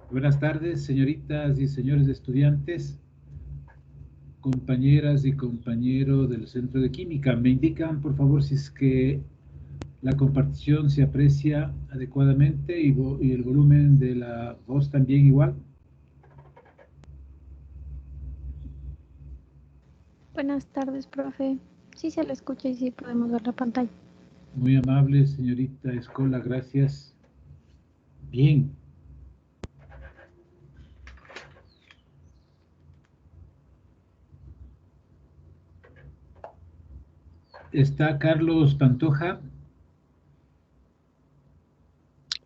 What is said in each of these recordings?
Buenas tardes, señoritas y señores estudiantes, compañeras y compañeros del Centro de Química. Me indican, por favor, si es que la compartición se aprecia adecuadamente y el volumen de la voz también igual. Buenas tardes, profe. Sí se lo escucha y sí podemos ver la pantalla. Muy amable, señorita Escola, gracias. Bien. Está Carlos Pantoja.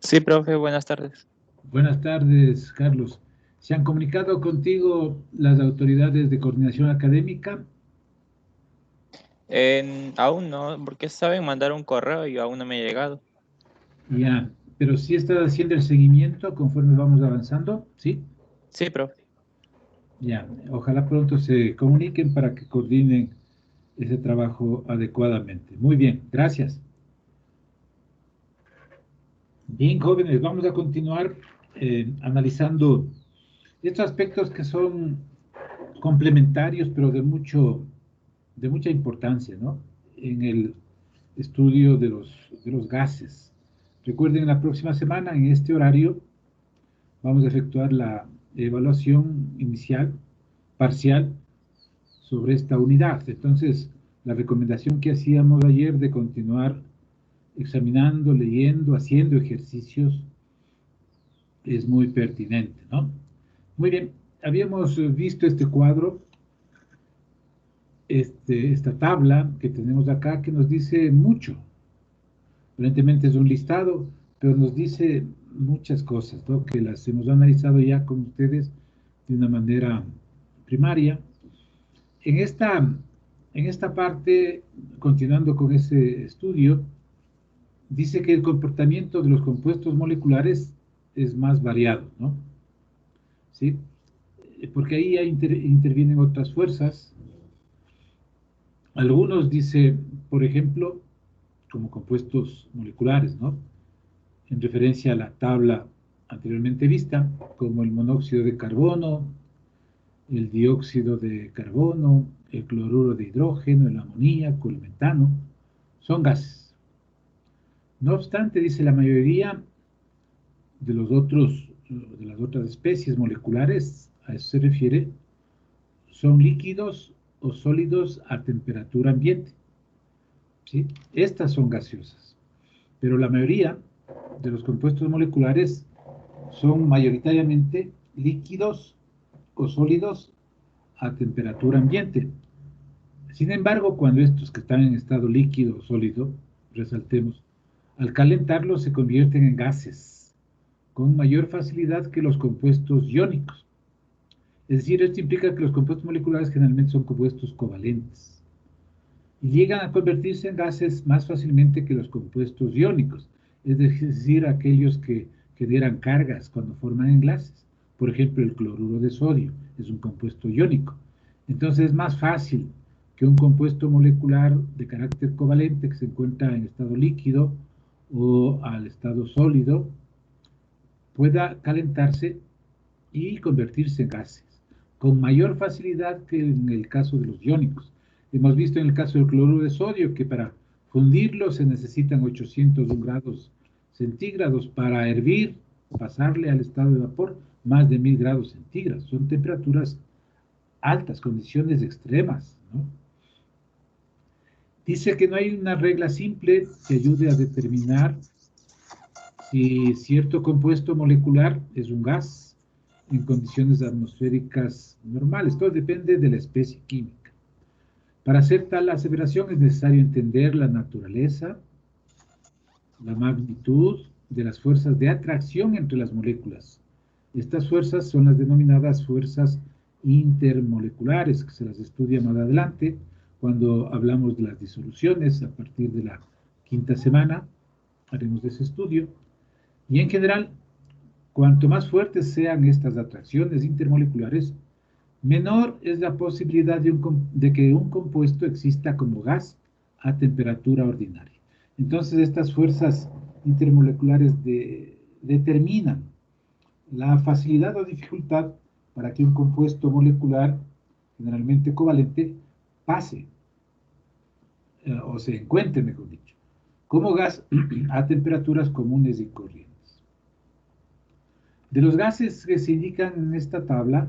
Sí, profe, buenas tardes. Buenas tardes, Carlos. ¿Se han comunicado contigo las autoridades de coordinación académica? Aún no, porque saben mandar un correo y aún no me ha llegado. Ya, pero sí estás haciendo el seguimiento conforme vamos avanzando, ¿sí? Sí, profe. Ya, ojalá pronto se comuniquen para que coordinen ese trabajo adecuadamente. Muy bien, gracias. Bien, jóvenes, vamos a continuar analizando estos aspectos que son complementarios, pero de mucha importancia, ¿no? En el estudio de los gases. Recuerden, la próxima semana, en este horario, vamos a efectuar la evaluación inicial, parcial, sobre esta unidad. Entonces, la recomendación que hacíamos ayer de continuar examinando, leyendo, haciendo ejercicios es muy pertinente, ¿no? Muy bien, habíamos visto este cuadro, esta tabla que tenemos acá que nos dice mucho. Evidentemente es un listado, pero nos dice muchas cosas, ¿no? Que las hemos analizado ya con ustedes de una manera primaria. En esta, en esta parte, continuando con ese estudio, dice que el comportamiento de los compuestos moleculares es más variado, ¿no? ¿Sí? Porque ahí intervienen otras fuerzas. Algunos dice, por ejemplo, como compuestos moleculares, ¿no? En referencia a la tabla anteriormente vista, como el monóxido de carbono, el dióxido de carbono, el cloruro de hidrógeno, el amoníaco, el metano, son gases. No obstante, dice la mayoría de de las otras especies moleculares, a eso se refiere, son líquidos o sólidos a temperatura ambiente. ¿Sí? Estas son gaseosas, pero la mayoría de los compuestos moleculares son mayoritariamente líquidos o sólidos a temperatura ambiente. Sin embargo, cuando estos que están en estado líquido o sólido, resaltemos, al calentarlos se convierten en gases con mayor facilidad que los compuestos iónicos. Es decir, esto implica que los compuestos moleculares generalmente son compuestos covalentes y llegan a convertirse en gases más fácilmente que los compuestos iónicos, es decir, aquellos que dieran cargas cuando forman enlaces. Por ejemplo, el cloruro de sodio es un compuesto iónico. Entonces es más fácil que un compuesto molecular de carácter covalente que se encuentra en estado líquido o al estado sólido pueda calentarse y convertirse en gases, con mayor facilidad que en el caso de los iónicos. Hemos visto en el caso del cloruro de sodio que para fundirlo se necesitan 801 grados centígrados, para hervir, pasarle al estado de vapor, más de 1000 grados centígrados. Son temperaturas altas, condiciones extremas, ¿no? Dice que no hay una regla simple que ayude a determinar si cierto compuesto molecular es un gas en condiciones atmosféricas normales. Todo depende de la especie química. Para hacer tal aseveración es necesario entender la naturaleza, la magnitud de las fuerzas de atracción entre las moléculas. Estas fuerzas son las denominadas fuerzas intermoleculares, que se las estudia más adelante cuando hablamos de las disoluciones. A partir de la quinta semana haremos ese estudio. Y en general, cuanto más fuertes sean estas atracciones intermoleculares, menor es la posibilidad de que un compuesto exista como gas a temperatura ordinaria. Entonces, estas fuerzas intermoleculares determinan la facilidad o dificultad para que un compuesto molecular, generalmente covalente, pase, o se encuentre, mejor dicho, como gas a temperaturas comunes y corrientes. De los gases que se indican en esta tabla,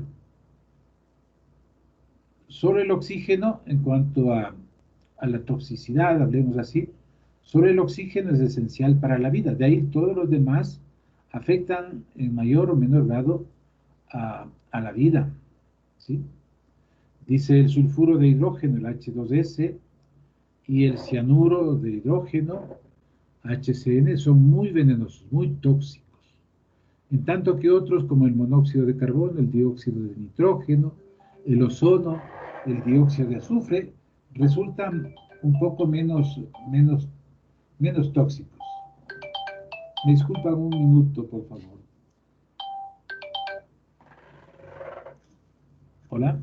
solo el oxígeno, en cuanto a la toxicidad, hablemos así, solo el oxígeno es esencial para la vida. De ahí todos los demás afectan en mayor o menor grado a la vida, ¿sí? Dice el sulfuro de hidrógeno, el H2S, y el cianuro de hidrógeno, HCN, son muy venenosos, muy tóxicos. En tanto que otros, como el monóxido de carbono, el dióxido de nitrógeno, el ozono, el dióxido de azufre, resultan un poco menos tóxicos. Me disculpan un minuto, por favor. Hola.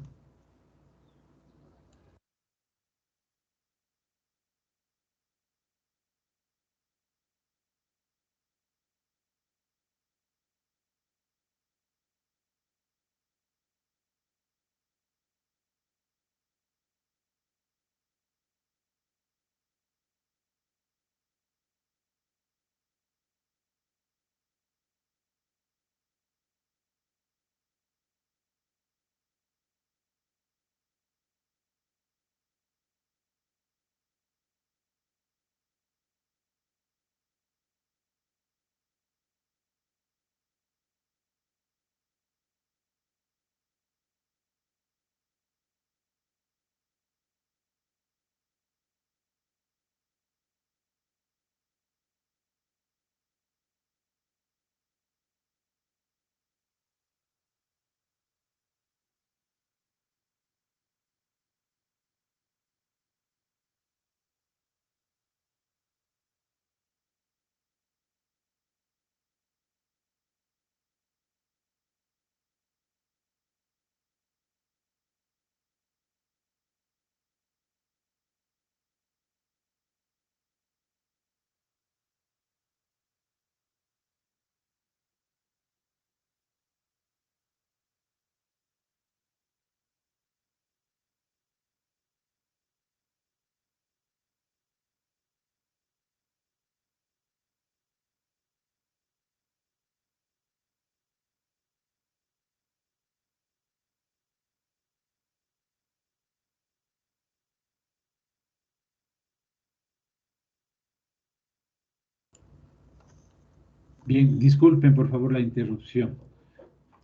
Bien, disculpen por favor la interrupción.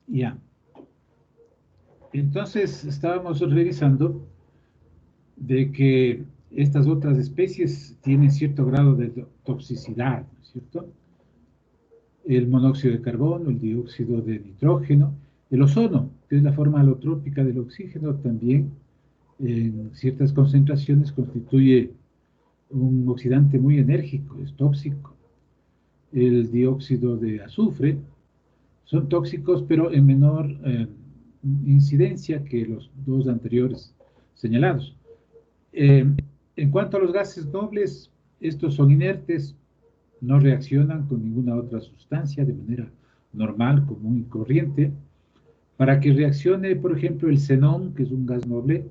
Ya. Entonces estábamos revisando de que estas otras especies tienen cierto grado de toxicidad, ¿no es cierto? El monóxido de carbono, el dióxido de nitrógeno, el ozono, que es la forma alotrópica del oxígeno, también en ciertas concentraciones constituye un oxidante muy enérgico, es tóxico. El dióxido de azufre son tóxicos, pero en menor incidencia que los dos anteriores señalados. En cuanto a los gases nobles, estos son inertes, no reaccionan con ninguna otra sustancia de manera normal, común y corriente. Para que reaccione, por ejemplo, el xenón, que es un gas noble,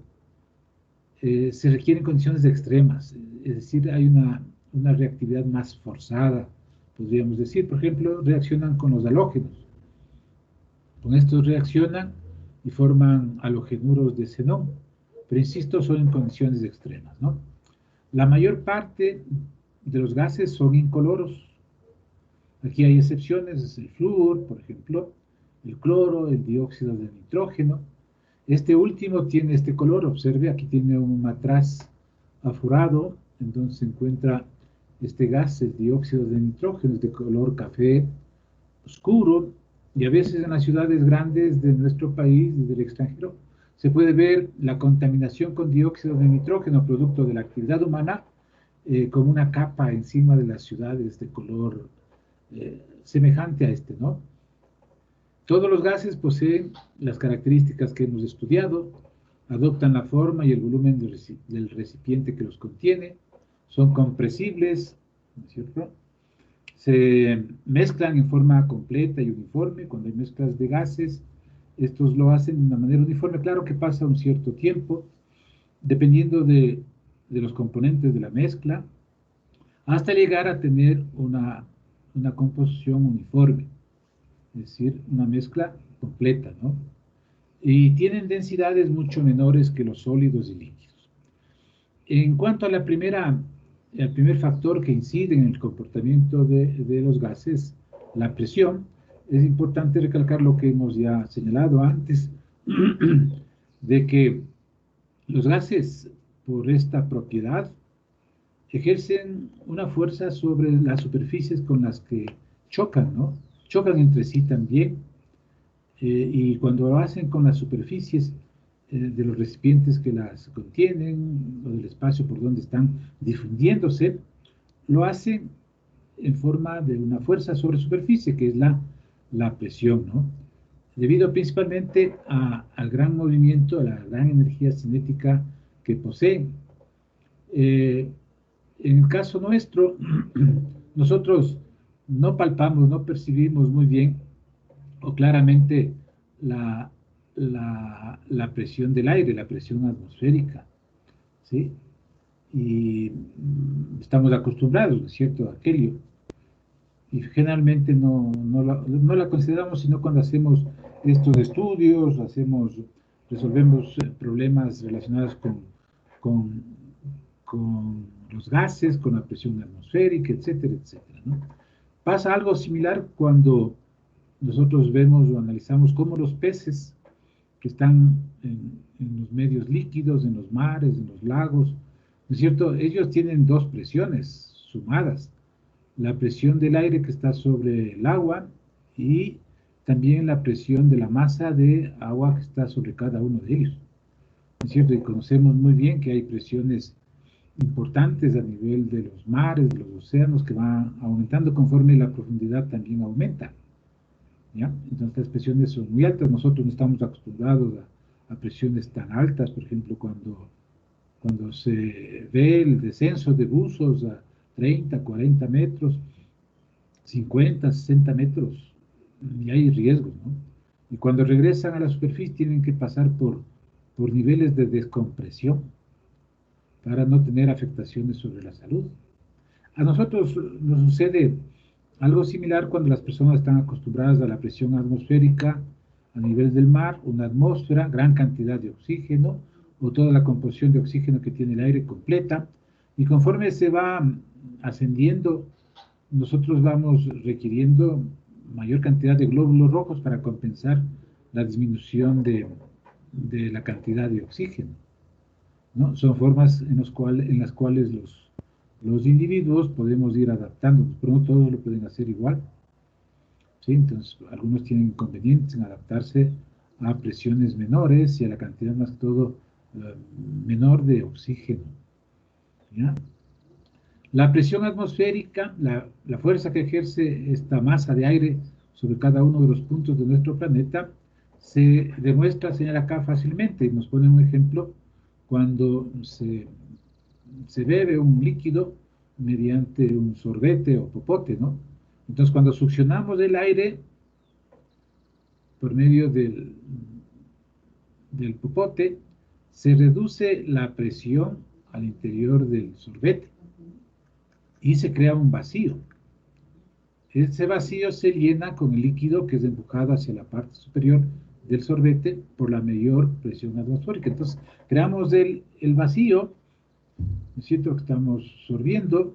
se requieren condiciones extremas, es decir, hay una reactividad más forzada, podríamos decir. Por ejemplo, reaccionan con los halógenos. Con estos reaccionan y forman halogenuros de xenón, pero insisto, son en condiciones extremas, ¿no? La mayor parte de los gases son incoloros. Aquí hay excepciones, es el flúor, por ejemplo, el cloro, el dióxido de nitrógeno. Este último tiene este color, observe, aquí tiene un matraz aforado, en donde se encuentra este gas, el dióxido de nitrógeno, es de color café oscuro, y a veces en las ciudades grandes de nuestro país y del extranjero se puede ver la contaminación con dióxido de nitrógeno, producto de la actividad humana, como una capa encima de las ciudades de color semejante a este, ¿no? Todos los gases poseen las características que hemos estudiado, adoptan la forma y el volumen del recipiente que los contiene, son compresibles, ¿no es cierto? se mezclan en forma completa y uniforme. Cuando hay mezclas de gases, estos lo hacen de una manera uniforme. Claro que pasa un cierto tiempo, dependiendo de los componentes de la mezcla, hasta llegar a tener una composición uniforme, es decir, una mezcla completa, ¿no? Y tienen densidades mucho menores que los sólidos y líquidos. En cuanto a al primer factor que incide en el comportamiento de los gases, la presión, es importante recalcar lo que hemos ya señalado antes, de que los gases, por esta propiedad, ejercen una fuerza sobre las superficies con las que chocan, ¿no? Chocan entre sí también, y cuando lo hacen con las superficies de los recipientes que las contienen, o del espacio por donde están difundiéndose, lo hacen en forma de una fuerza sobre superficie, que es la presión, ¿no? Debido principalmente al gran movimiento, a la gran energía cinética que poseen. En el caso nuestro, nosotros no palpamos, no percibimos muy bien o claramente la presión del aire, la presión atmosférica, ¿sí? Y estamos acostumbrados, ¿no es cierto?, a aquello. Y generalmente no la consideramos sino cuando hacemos estos estudios, resolvemos problemas relacionados con, con los gases, con la presión atmosférica, etcétera, etcétera, ¿no? Pasa algo similar cuando nosotros vemos o analizamos cómo los peces que están en los medios líquidos, en los mares, en los lagos, ¿no es cierto? Ellos tienen dos presiones sumadas: la presión del aire que está sobre el agua y también la presión de la masa de agua que está sobre cada uno de ellos, ¿no es cierto? Y conocemos muy bien que hay presiones importantes a nivel de los mares, de los océanos, que van aumentando conforme la profundidad también aumenta, ¿ya? Entonces las presiones son muy altas. Nosotros no estamos acostumbrados a presiones tan altas. Por ejemplo, cuando se ve el descenso de buzos a 30, 40 metros, 50, 60 metros, y hay riesgos, ¿no? Y cuando regresan a la superficie tienen que pasar por niveles de descompresión para no tener afectaciones sobre la salud. A nosotros nos sucede algo similar cuando las personas están acostumbradas a la presión atmosférica a nivel del mar, una atmósfera, gran cantidad de oxígeno, o toda la composición de oxígeno que tiene el aire completa, y conforme se va ascendiendo, nosotros vamos requiriendo mayor cantidad de glóbulos rojos para compensar la disminución de la cantidad de oxígeno, ¿no? Son formas en las cuales los individuos podemos ir adaptándonos, pero no todos lo pueden hacer igual, ¿sí? Entonces, algunos tienen inconvenientes en adaptarse a presiones menores y a la cantidad más que todo menor de oxígeno, ¿ya? La presión atmosférica, la fuerza que ejerce esta masa de aire sobre cada uno de los puntos de nuestro planeta, se demuestra, señala acá fácilmente, y nos pone un ejemplo cuando se bebe un líquido mediante un sorbete o popote, ¿no? Entonces, cuando succionamos el aire por medio del popote, se reduce la presión al interior del sorbete y se crea un vacío. Ese vacío se llena con el líquido que es empujado hacia la parte superior del sorbete por la mayor presión atmosférica. Entonces, creamos el vacío, ¿no es cierto?, que estamos sorbiendo,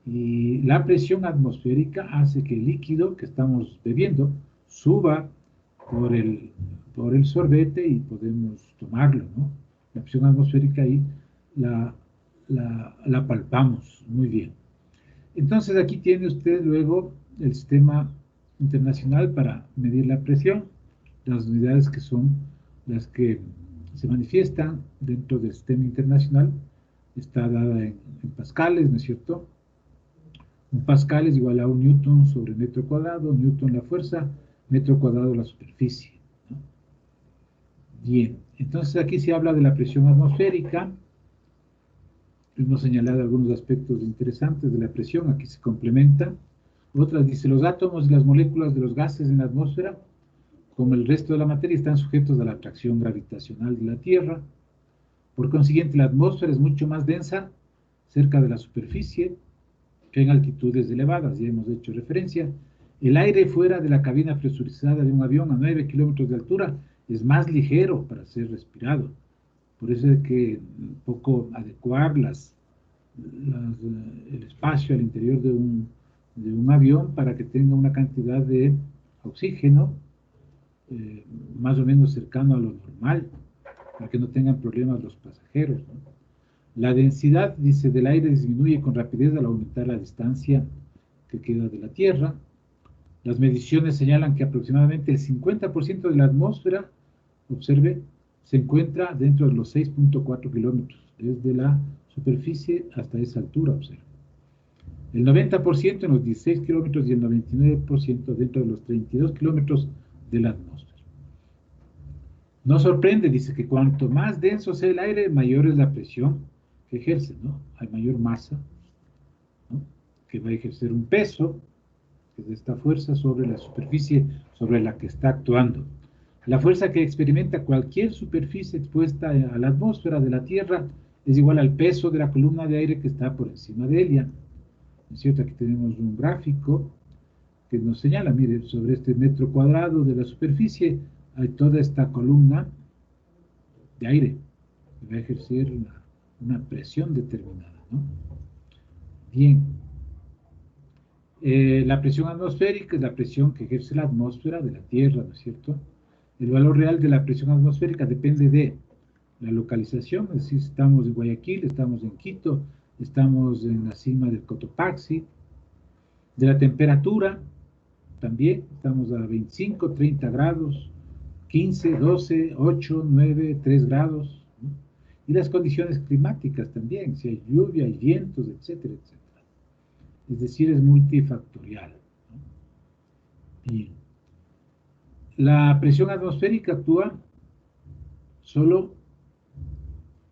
y la presión atmosférica hace que el líquido que estamos bebiendo suba por el sorbete y podemos tomarlo, ¿no? La presión atmosférica ahí la palpamos muy bien. Entonces aquí tiene usted luego el sistema internacional para medir la presión, las unidades que son las que se manifiestan dentro del sistema internacional. Está dada en pascales, ¿no es cierto? Un pascal es igual a un newton sobre metro cuadrado, newton la fuerza, metro cuadrado la superficie, ¿no? Bien, entonces aquí se habla de la presión atmosférica. Hemos señalado algunos aspectos interesantes de la presión, aquí se complementa. Otra dice, los átomos y las moléculas de los gases en la atmósfera, como el resto de la materia, están sujetos a la atracción gravitacional de la Tierra. Por consiguiente, la atmósfera es mucho más densa cerca de la superficie que en altitudes elevadas, ya hemos hecho referencia. El aire fuera de la cabina presurizada de un avión a 9 kilómetros de altura es más ligero para ser respirado. Por eso hay que un poco adecuar el espacio al interior de un avión para que tenga una cantidad de oxígeno más o menos cercano a lo normal, para que no tengan problemas los pasajeros, ¿no? La densidad, dice, del aire disminuye con rapidez al aumentar la distancia que queda de la Tierra. Las mediciones señalan que aproximadamente el 50% de la atmósfera, observe, se encuentra dentro de los 6.4 kilómetros, desde la superficie hasta esa altura, observe. El 90% en los 16 kilómetros y el 99% dentro de los 32 kilómetros de la atmósfera. No sorprende, dice, que cuanto más denso sea el aire, mayor es la presión que ejerce, ¿no? Hay mayor masa, ¿no?, que va a ejercer un peso, que es esta fuerza sobre la superficie sobre la que está actuando. La fuerza que experimenta cualquier superficie expuesta a la atmósfera de la Tierra es igual al peso de la columna de aire que está por encima de ella. ¿Es cierto? Aquí tenemos un gráfico que nos señala, mire, sobre este metro cuadrado de la superficie hay toda esta columna de aire que va a ejercer una presión determinada, ¿no? Bien. La presión atmosférica es la presión que ejerce la atmósfera de la Tierra, ¿no es cierto? El valor real de la presión atmosférica depende de la localización, es decir, estamos en Guayaquil, estamos en Quito, estamos en la cima del Cotopaxi, de la temperatura, también estamos a 25, 30 grados, 15, 12, 8, 9, 3 grados, ¿no? Y las condiciones climáticas también, si hay lluvia, hay vientos, etcétera, etcétera. Es decir, es multifactorial, ¿no? Bien. La presión atmosférica actúa solo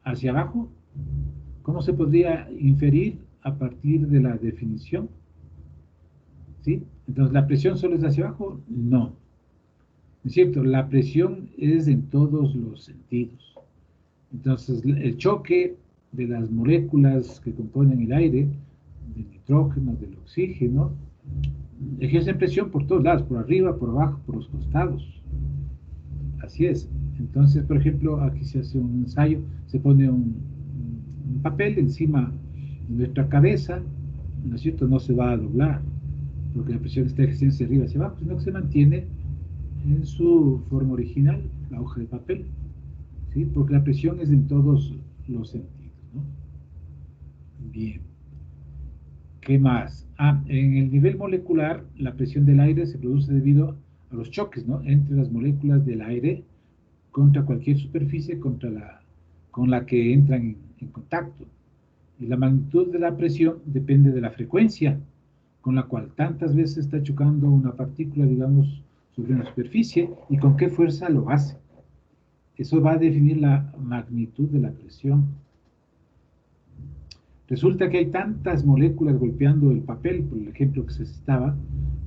hacia abajo. ¿Cómo se podría inferir a partir de la definición? ¿Sí? Entonces, ¿la presión solo es hacia abajo? No. ¿Es cierto? La presión es en todos los sentidos. Entonces, el choque de las moléculas que componen el aire, del nitrógeno, del oxígeno, ejercen presión por todos lados, por arriba, por abajo, por los costados. Así es. Entonces, por ejemplo, aquí se hace un ensayo, se pone un papel encima de nuestra cabeza, ¿no es cierto? No se va a doblar, porque la presión está ejerciendo hacia arriba, hacia abajo, sino que se mantiene en su forma original, la hoja de papel, ¿sí? Porque la presión es en todos los sentidos, ¿no? Bien. ¿Qué más? En el nivel molecular, la presión del aire se produce debido a los choques, ¿no?, entre las moléculas del aire contra cualquier superficie con la que entran en contacto. Y la magnitud de la presión depende de la frecuencia con la cual tantas veces está chocando una partícula, digamos, sobre una superficie y con qué fuerza lo hace. Eso va a definir la magnitud de la presión. Resulta que hay tantas moléculas golpeando el papel, por el ejemplo que se citaba,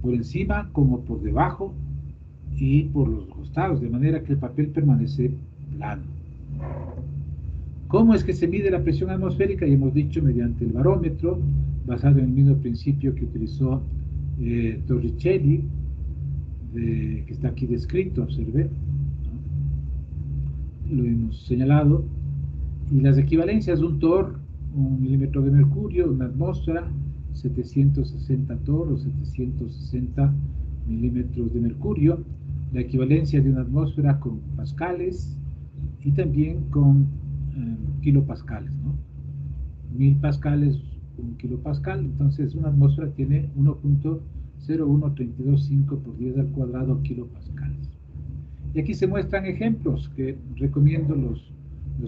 por encima como por debajo y por los costados, de manera que el papel permanece plano. ¿Cómo es que se mide la presión atmosférica? Y hemos dicho mediante el barómetro, basado en el mismo principio que utilizó Torricelli, que está aquí descrito, observé, ¿no? Lo hemos señalado. Y las equivalencias, un torr, 1 milímetro de mercurio, una atmósfera, 760 torr o 760 milímetros de mercurio, la equivalencia de una atmósfera con pascales y también con kilopascales, ¿no? 1000 pascales, 1 kilopascal, entonces una atmósfera tiene 1.01325 por 10 al cuadrado kilopascales. Y aquí se muestran ejemplos que recomiendo los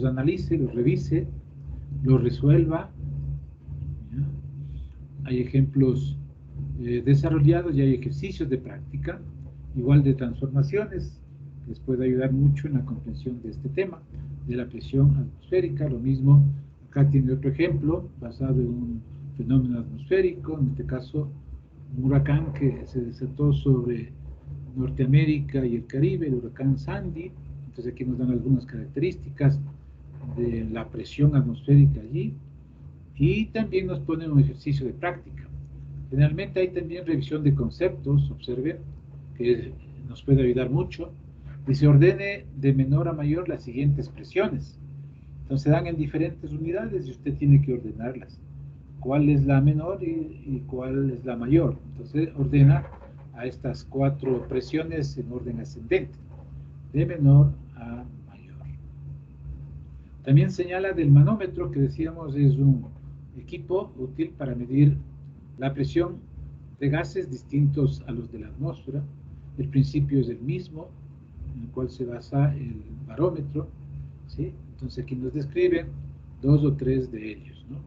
analice, los revise, los resuelva, ¿ya? Hay ejemplos desarrollados y hay ejercicios de práctica, igual de transformaciones, que les puede ayudar mucho en la comprensión de este tema, de la presión atmosférica. Lo mismo, acá tiene otro ejemplo, basado en un fenómeno atmosférico, en este caso un huracán que se desató sobre Norteamérica y el Caribe, el huracán Sandy. Entonces aquí nos dan algunas características de la presión atmosférica allí y también nos ponen un ejercicio de práctica. Generalmente hay también revisión de conceptos, observen, que nos puede ayudar mucho, y se ordene de menor a mayor las siguientes presiones. Entonces se dan en diferentes unidades y usted tiene que ordenarlas. ¿Cuál es la menor y cuál es la mayor? Entonces ordena a estas 4 presiones en orden ascendente, de menor a mayor. También señala del manómetro, que decíamos es un equipo útil para medir la presión de gases distintos a los de la atmósfera. El principio es el mismo, en el cual se basa el barómetro, ¿sí? Entonces aquí nos describen 2 o 3 de ellos, ¿no?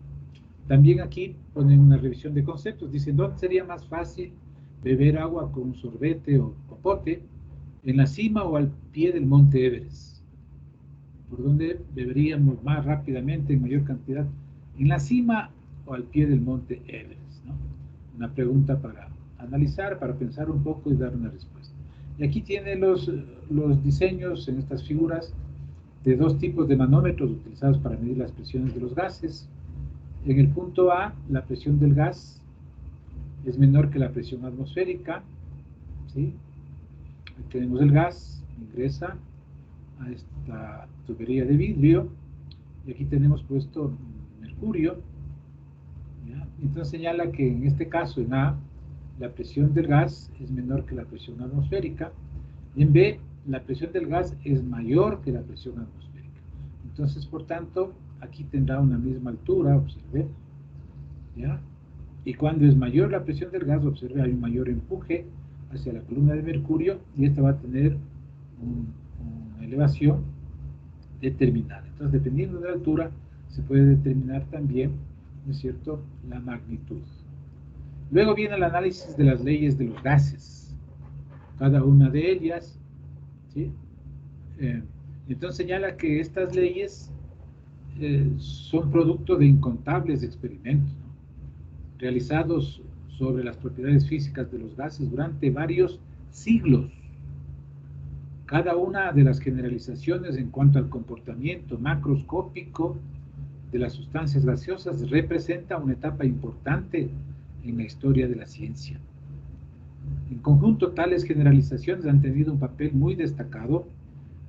También aquí ponen una revisión de conceptos. Dicen, ¿dónde sería más fácil beber agua con un sorbete o popote? ¿En la cima o al pie del monte Everest? ¿Por dónde beberíamos más rápidamente, en mayor cantidad? ¿En la cima o al pie del monte Everest, ¿no? Una pregunta para analizar, para pensar un poco y dar una respuesta. Y aquí tiene los diseños en estas figuras de 2 tipos de manómetros utilizados para medir las presiones de los gases. En el punto A, la presión del gas es menor que la presión atmosférica, ¿sí? Aquí tenemos el gas, ingresa a esta tubería de vidrio, y aquí tenemos puesto mercurio, ¿ya? Entonces señala que en este caso, en A, la presión del gas es menor que la presión atmosférica, y en B, la presión del gas es mayor que la presión atmosférica. Entonces, por tanto, aquí tendrá una misma altura, observe, ¿ya? Y cuando es mayor la presión del gas, observe, hay un mayor empuje hacia la columna de mercurio, y esta va a tener una elevación determinada. Entonces, dependiendo de la altura, se puede determinar también, ¿no es cierto?, la magnitud. Luego viene el análisis de las leyes de los gases, cada una de ellas, ¿sí? Entonces señala que estas leyes son producto de incontables experimentos, ¿no?, realizados sobre las propiedades físicas de los gases durante varios siglos. Cada una de las generalizaciones en cuanto al comportamiento macroscópico de las sustancias gaseosas representa una etapa importante en la historia de la ciencia. En conjunto, tales generalizaciones han tenido un papel muy destacado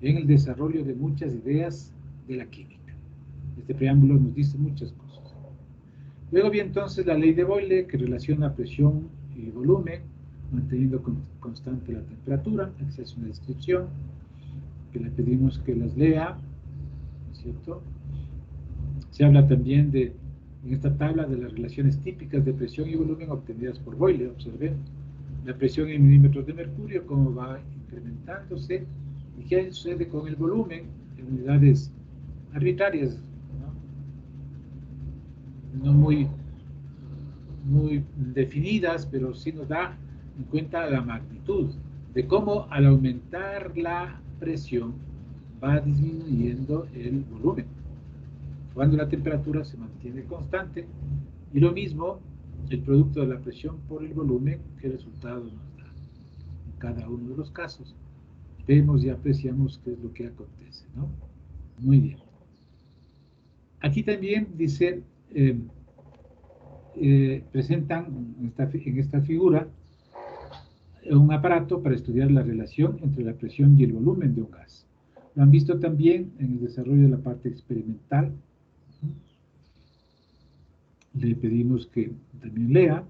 en el desarrollo de muchas ideas de la química. Este preámbulo nos dice muchas cosas. Luego viene entonces la ley de Boyle, que relaciona presión y volumen, manteniendo constante la temperatura. Aquí se hace una descripción, que le pedimos que las lea, ¿no es cierto? Se habla también en esta tabla de las relaciones típicas de presión y volumen obtenidas por Boyle. Observen la presión en milímetros de mercurio, cómo va incrementándose, y qué sucede con el volumen en unidades arbitrarias, no muy definidas, pero sí nos da en cuenta la magnitud de cómo al aumentar la presión va disminuyendo el volumen cuando la temperatura se mantiene constante, y lo mismo el producto de la presión por el volumen, qué resultado nos da en cada uno de los casos. Vemos y apreciamos qué es lo que acontece, ¿no? Muy bien. Aquí también dice, presentan en esta figura un aparato para estudiar la relación entre la presión y el volumen de un gas. Lo han visto también en el desarrollo de la parte experimental. Le pedimos que también lea,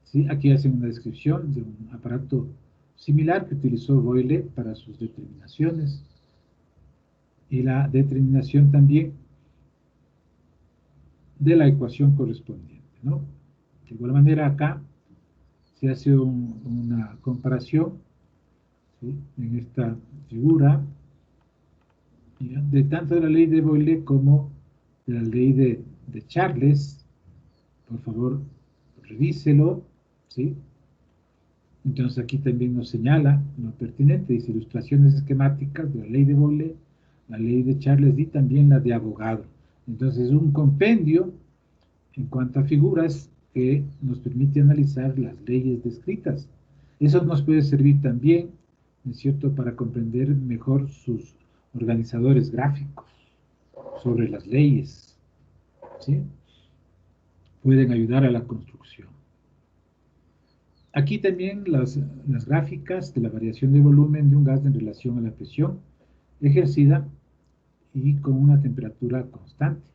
¿sí? Aquí hacen una descripción de un aparato similar que utilizó Boyle para sus determinaciones, y la determinación también de la ecuación correspondiente, ¿no? De igual manera acá se hace una comparación, ¿sí?, en esta figura, ¿ya?, de tanto de la ley de Boyle como de la ley de Charles. Por favor, revíselo, ¿sí? Entonces aquí también nos señala lo pertinente, dice ilustraciones esquemáticas de la ley de Boyle, la ley de Charles y también la de Avogadro. Entonces es un compendio en cuanto a figuras que nos permite analizar las leyes descritas. Eso nos puede servir también, ¿no es cierto?, para comprender mejor sus organizadores gráficos sobre las leyes, ¿sí? Pueden ayudar a la construcción. Aquí también las gráficas de la variación de volumen de un gas en relación a la presión ejercida y con una temperatura constante.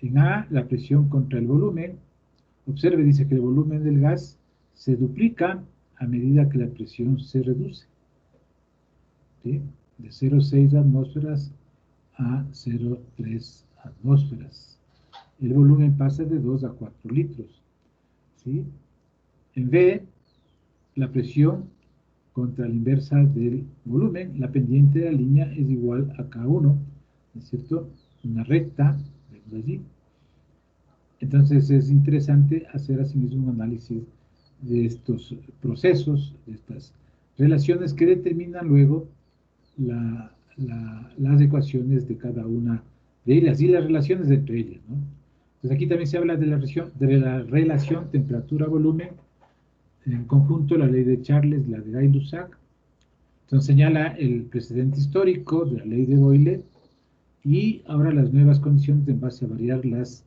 En A, la presión contra el volumen. Observe, dice que el volumen del gas se duplica a medida que la presión se reduce, ¿sí? De 0,6 atmósferas a 0,3 atmósferas. El volumen pasa de 2 a 4 litros, ¿sí? En B, la presión contra la inversa del volumen, la pendiente de la línea es igual a K1, ¿no es cierto? Una recta, vemos allí. Entonces es interesante hacer asimismo un análisis de estos procesos, de estas relaciones que determinan luego las ecuaciones de cada una de ellas y las relaciones entre ellas, ¿no? Entonces aquí también se habla de la relación temperatura-volumen, en conjunto la ley de Charles, la de Gay-Lussac. Entonces señala el precedente histórico de la ley de Boyle y ahora las nuevas condiciones en base a variar las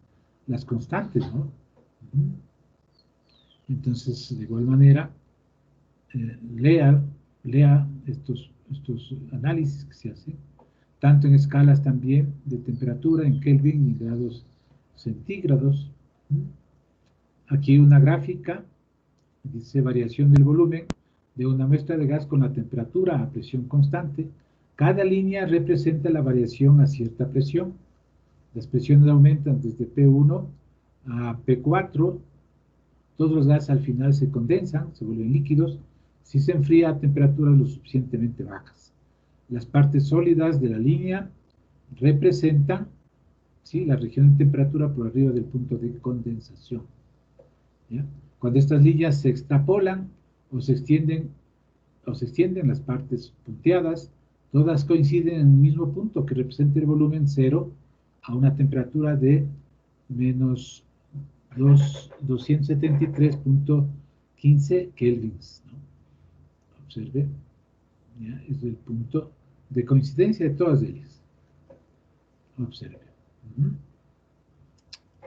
constantes, ¿no? Entonces, de igual manera, lea estos análisis que se hacen, tanto en escalas también de temperatura, en Kelvin y grados centígrados. Aquí una gráfica, dice variación del volumen de una muestra de gas con la temperatura a presión constante. Cada línea representa la variación a cierta presión. Las presiones aumentan desde P1 a P4. Todos los gases al final se condensan, se vuelven líquidos, si se enfría a temperaturas lo suficientemente bajas. Las partes sólidas de la línea representan, ¿sí?, la región de temperatura por arriba del punto de condensación, ¿ya? Cuando estas líneas se extrapolan o se extienden las partes punteadas, todas coinciden en el mismo punto que representa el volumen cero a una temperatura de menos 273.15 kelvins, ¿no? Observe, ¿ya? Es el punto de coincidencia de todas ellas. Observe.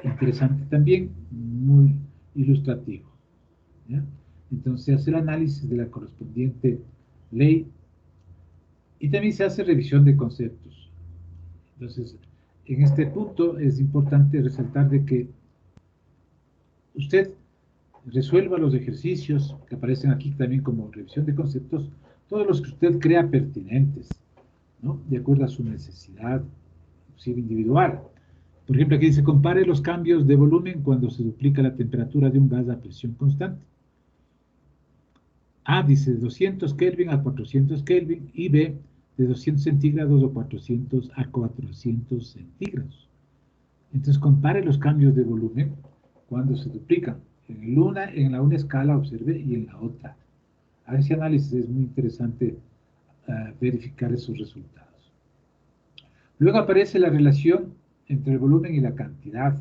Interesante también, muy ilustrativo, ¿ya? Entonces, hace el análisis de la correspondiente ley y también se hace revisión de conceptos. Entonces, en este punto es importante resaltar de que usted resuelva los ejercicios que aparecen aquí también como revisión de conceptos, todos los que usted crea pertinentes, ¿no?, de acuerdo a su necesidad, inclusive individual. Por ejemplo, aquí dice, compare los cambios de volumen cuando se duplica la temperatura de un gas a presión constante. A dice de 200 Kelvin a 400 Kelvin y B de 200 centígrados o 400 a 400 centígrados. Entonces compare los cambios de volumen cuando se duplican. En la una escala, observe, y en la otra. A ese análisis es muy interesante verificar esos resultados. Luego aparece la relación entre el volumen y la cantidad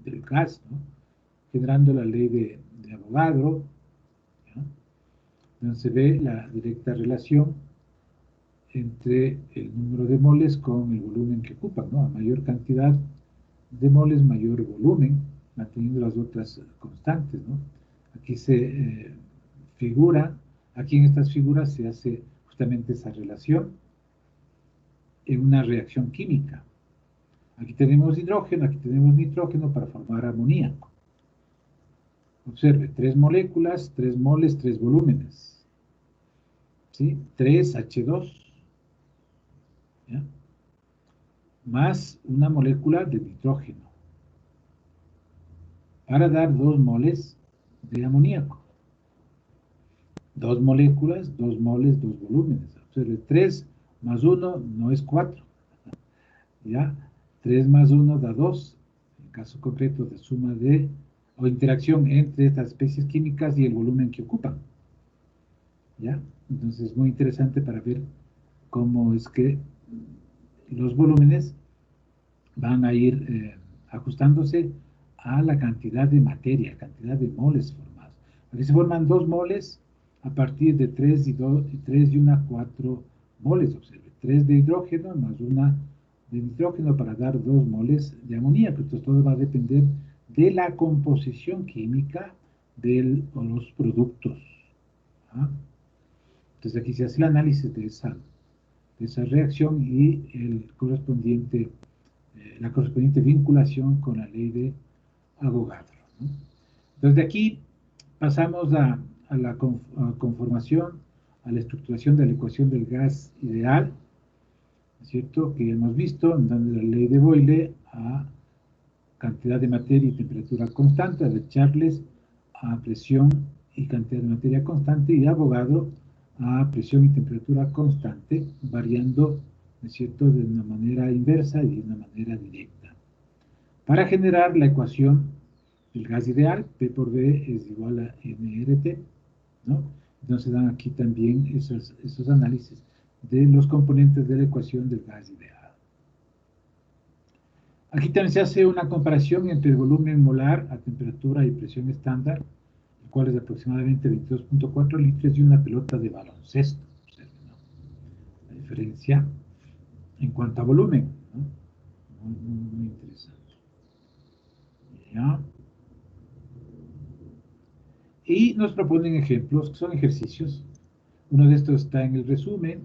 del gas, ¿no?, generando la ley de Avogadro, ¿no?, donde se ve la directa relación entre el número de moles con el volumen que ocupan, ¿no? A mayor cantidad de moles, mayor volumen, manteniendo las otras constantes, ¿no? Aquí se figura, aquí en estas figuras se hace justamente esa relación en una reacción química. Aquí tenemos hidrógeno, aquí tenemos nitrógeno para formar amoníaco. Observe, 3 moléculas, 3 moles, 3 volúmenes, ¿sí? 3H2, ¿ya?, más una molécula de nitrógeno, para dar 2 moles de amoníaco. 2 moléculas, 2 moles, 2 volúmenes. Observe, 3 más 1 no es 4, ¿ya? 3 más 1 da 2, en el caso concreto de suma de, o interacción entre estas especies químicas y el volumen que ocupan, ¿ya? Entonces es muy interesante para ver cómo es que los volúmenes van a ir ajustándose a la cantidad de materia, cantidad de moles formados. Aquí se forman 2 moles a partir de 3 y 4 moles, observe, 3 de hidrógeno más 1 de nitrógeno para dar 2 moles de amoníaco. Entonces todo va a depender de la composición química de los productos. ¿Ah? Entonces aquí se hace el análisis de esa reacción y la correspondiente vinculación con la ley de Avogadro, ¿no? Entonces de aquí pasamos a la conformación, a la estructuración de la ecuación del gas ideal, ¿no es cierto? Que ya hemos visto, dando la ley de Boyle a cantidad de materia y temperatura constante, a Charles a presión y cantidad de materia constante, y a Avogadro a presión y temperatura constante, variando, ¿no es cierto?, de una manera inversa y de una manera directa. Para generar la ecuación del gas ideal, P por V es igual a nRT, ¿no? Entonces dan aquí también esos análisis de los componentes de la ecuación del gas ideal. Aquí también se hace una comparación entre el volumen molar a temperatura y presión estándar, el cual es de aproximadamente 22.4 litros, y una pelota de baloncesto. Observen, ¿no? La diferencia en cuanto a volumen, ¿no? Muy interesante. ¿Ya? Y nos proponen ejemplos, que son ejercicios. Uno de estos está en el resumen,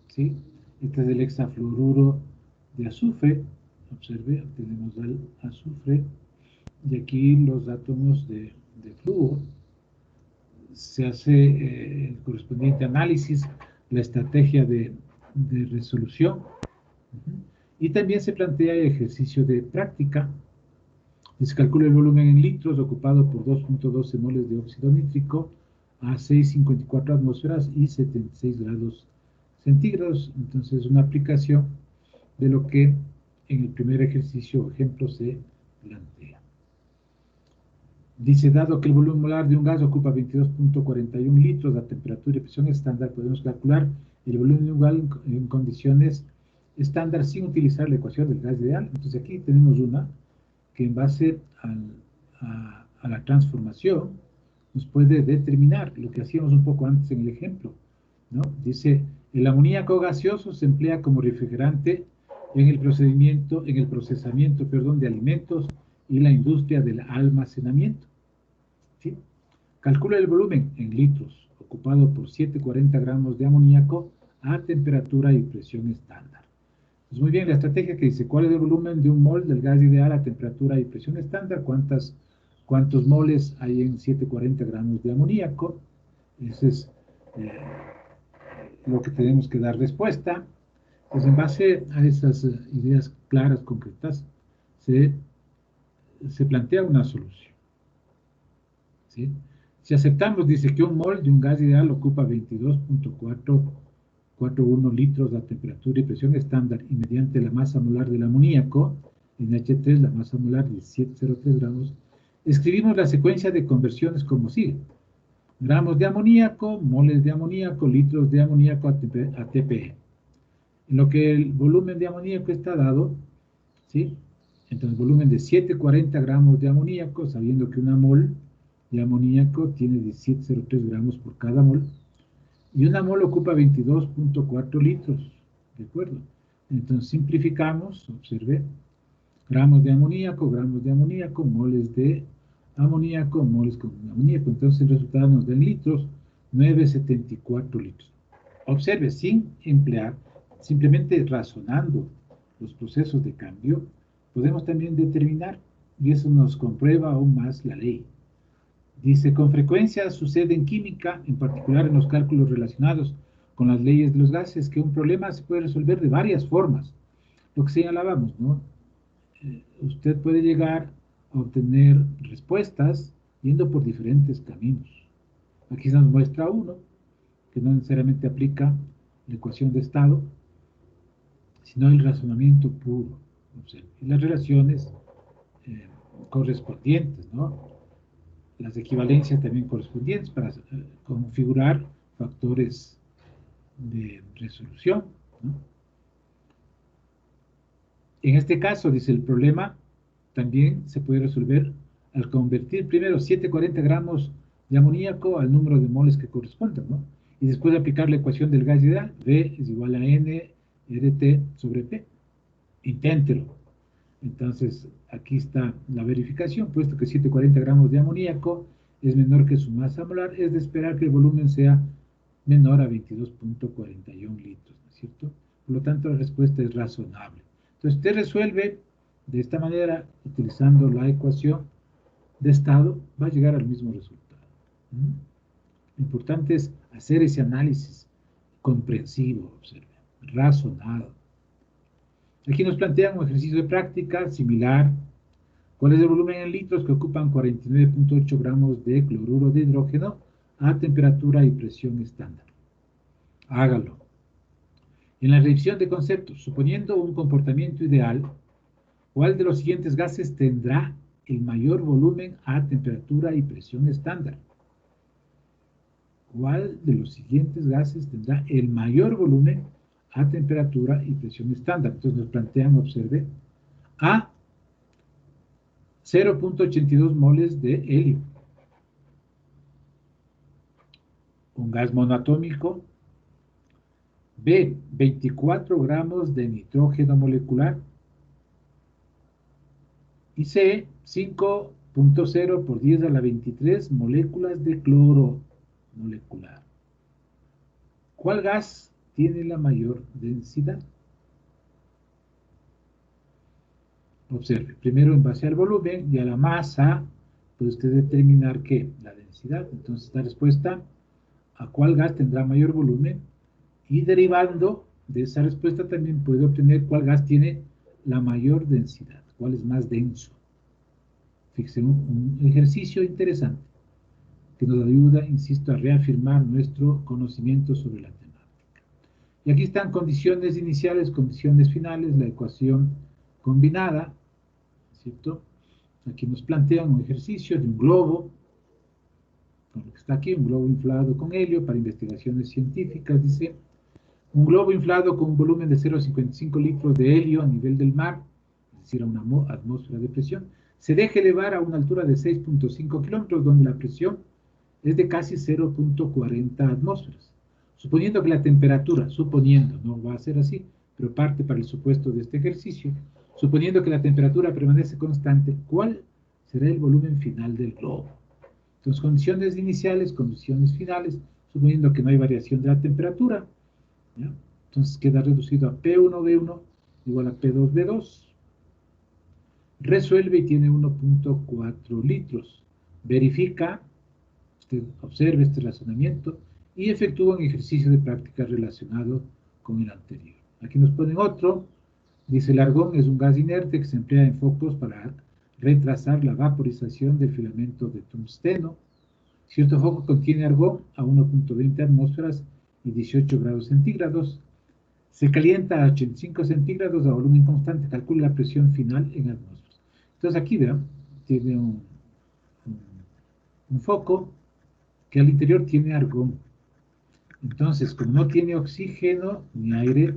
¿sí? Este es del hexafluoruro de azufre. Observe, tenemos el azufre, y aquí los átomos de flúor. Se hace el correspondiente análisis, la estrategia de resolución, y también se plantea el ejercicio de práctica. Se calcula el volumen en litros ocupado por 2.12 moles de óxido nítrico a 6,54 atmósferas y 76 grados centígrados. Entonces, una aplicación de lo que en el primer ejercicio o ejemplo se plantea. Dice, dado que el volumen molar de un gas ocupa 22.41 litros a temperatura y presión estándar, podemos calcular el volumen de un gas en condiciones estándar sin utilizar la ecuación del gas ideal. Entonces aquí tenemos una que en base a la transformación nos puede determinar lo que hacíamos un poco antes en el ejemplo, ¿no? Dice, el amoníaco gaseoso se emplea como refrigerante en el procesamiento, de alimentos y la industria del almacenamiento, ¿sí? Calcula el volumen en litros ocupado por 740 gramos de amoníaco a temperatura y presión estándar. Pues muy bien, la estrategia que dice, ¿cuál es el volumen de un mol del gas ideal a temperatura y presión estándar? ¿Cuántos moles hay en 740 gramos de amoníaco? Ese es lo que tenemos que dar respuesta. Pues en base a esas ideas claras, concretas, se plantea una solución, ¿sí? Si aceptamos, dice que un mol de un gas ideal ocupa 22.441 litros a temperatura y presión estándar, y mediante la masa molar del amoníaco, NH3, la masa molar de 703 gramos, escribimos la secuencia de conversiones como sigue: gramos de amoníaco, moles de amoníaco, litros de amoníaco a TPE. En lo que el volumen de amoníaco está dado, ¿sí? Entonces, volumen de 740 gramos de amoníaco, sabiendo que una mol de amoníaco tiene 17,03 gramos por cada mol, y una mol ocupa 22.4 litros, ¿de acuerdo? Entonces, simplificamos, observe, gramos de amoníaco, moles de amoníaco, moles con amoníaco. Entonces, el resultado nos da en litros, 9,74 litros. Observe, sin emplear, simplemente razonando los procesos de cambio, podemos también determinar, y eso nos comprueba aún más la ley. Dice, con frecuencia sucede en química, en particular en los cálculos relacionados con las leyes de los gases, que un problema se puede resolver de varias formas. Lo que señalábamos, ¿no? Usted puede llegar a obtener respuestas yendo por diferentes caminos. Aquí se nos muestra uno, que no necesariamente aplica la ecuación de estado, sino el razonamiento puro. Y las relaciones correspondientes, ¿no? Las equivalencias también correspondientes para configurar factores de resolución, ¿no? En este caso, dice, el problema también se puede resolver al convertir primero 740 gramos de amoníaco al número de moles que correspondan, ¿no? Y después aplicar la ecuación del gas ideal, V es igual a N RT sobre P. Inténtelo. Entonces, aquí está la verificación, puesto que 740 gramos de amoníaco es menor que su masa molar, es de esperar que el volumen sea menor a 22.41 litros, ¿no es cierto? Por lo tanto, la respuesta es razonable. Entonces, usted resuelve de esta manera, utilizando la ecuación de estado, va a llegar al mismo resultado. Lo importante es hacer ese análisis comprensivo, observe, razonado. Aquí nos plantean un ejercicio de práctica similar. ¿Cuál es el volumen en litros que ocupan 49.8 gramos de cloruro de hidrógeno a temperatura y presión estándar? Hágalo. En la revisión de conceptos, suponiendo un comportamiento ideal, ¿cuál de los siguientes gases tendrá el mayor volumen a temperatura y presión estándar? ¿Cuál de los siguientes gases tendrá el mayor volumen a temperatura y presión estándar? Entonces nos plantean, observe, A, 0.82 moles de helio, un gas monoatómico. B, 24 gramos de nitrógeno molecular. Y C, 5.0 por 10 a la 23 moléculas de cloro molecular. ¿Cuál gas tiene la mayor densidad? Observe, primero en base al volumen y a la masa, puede usted determinar ¿qué? La densidad. Entonces la respuesta a cuál gas tendrá mayor volumen, y derivando de esa respuesta también puede obtener cuál gas tiene la mayor densidad, cuál es más denso. Fíjense, un ejercicio interesante que nos ayuda, insisto, a reafirmar nuestro conocimiento sobre la temática. Y aquí están condiciones iniciales, condiciones finales, la ecuación combinada, ¿cierto? Aquí nos plantean un ejercicio de un globo, con lo que está aquí, un globo inflado con helio para investigaciones científicas, dice, un globo inflado con un volumen de 0,55 litros de helio a nivel del mar, es decir, a una atmósfera de presión, se deja elevar a una altura de 6.5 kilómetros, donde la presión es de casi 0.40 atmósferas. Suponiendo que la temperatura, suponiendo, no va a ser así, pero parte para el supuesto de este ejercicio, suponiendo que la temperatura permanece constante, ¿cuál será el volumen final del globo? Entonces, condiciones iniciales, condiciones finales, suponiendo que no hay variación de la temperatura, ¿ya? Entonces queda reducido a P1V1 igual a P2V2. Resuelve y tiene 1.4 litros. Verifica, usted observe este razonamiento y efectúa un ejercicio de práctica relacionado con el anterior. Aquí nos ponen otro. Dice, el argón es un gas inerte que se emplea en focos para retrasar la vaporización del filamento de tungsteno. Cierto foco contiene argón a 1.20 atmósferas y 18 grados centígrados. Se calienta a 85 centígrados a volumen constante. Calcule la presión final en atmósferas. Entonces aquí, vean, tiene un foco que al interior tiene argón. Entonces, como no tiene oxígeno ni aire,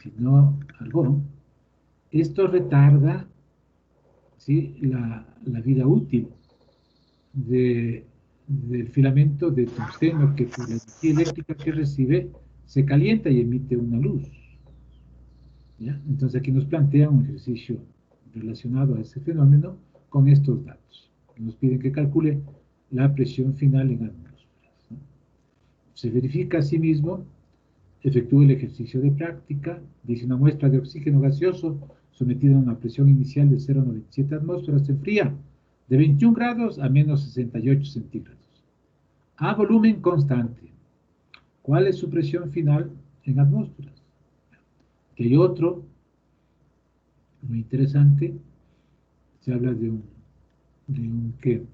sino argón, esto retarda, ¿sí?, la vida útil del filamento de tungsteno, que por la energía eléctrica que recibe se calienta y emite una luz. ¿Ya? Entonces aquí nos plantea un ejercicio relacionado a ese fenómeno con estos datos. Nos piden que calcule la presión final en atmósferas, ¿no? Se verifica asimismo, efectúa el ejercicio de práctica, dice una muestra de oxígeno gaseoso sometida a una presión inicial de 0,97 atmósferas se enfría de 21 grados a menos 68 centígrados. A volumen constante. ¿Cuál es su presión final en atmósferas? Aquí hay otro, muy interesante, se habla de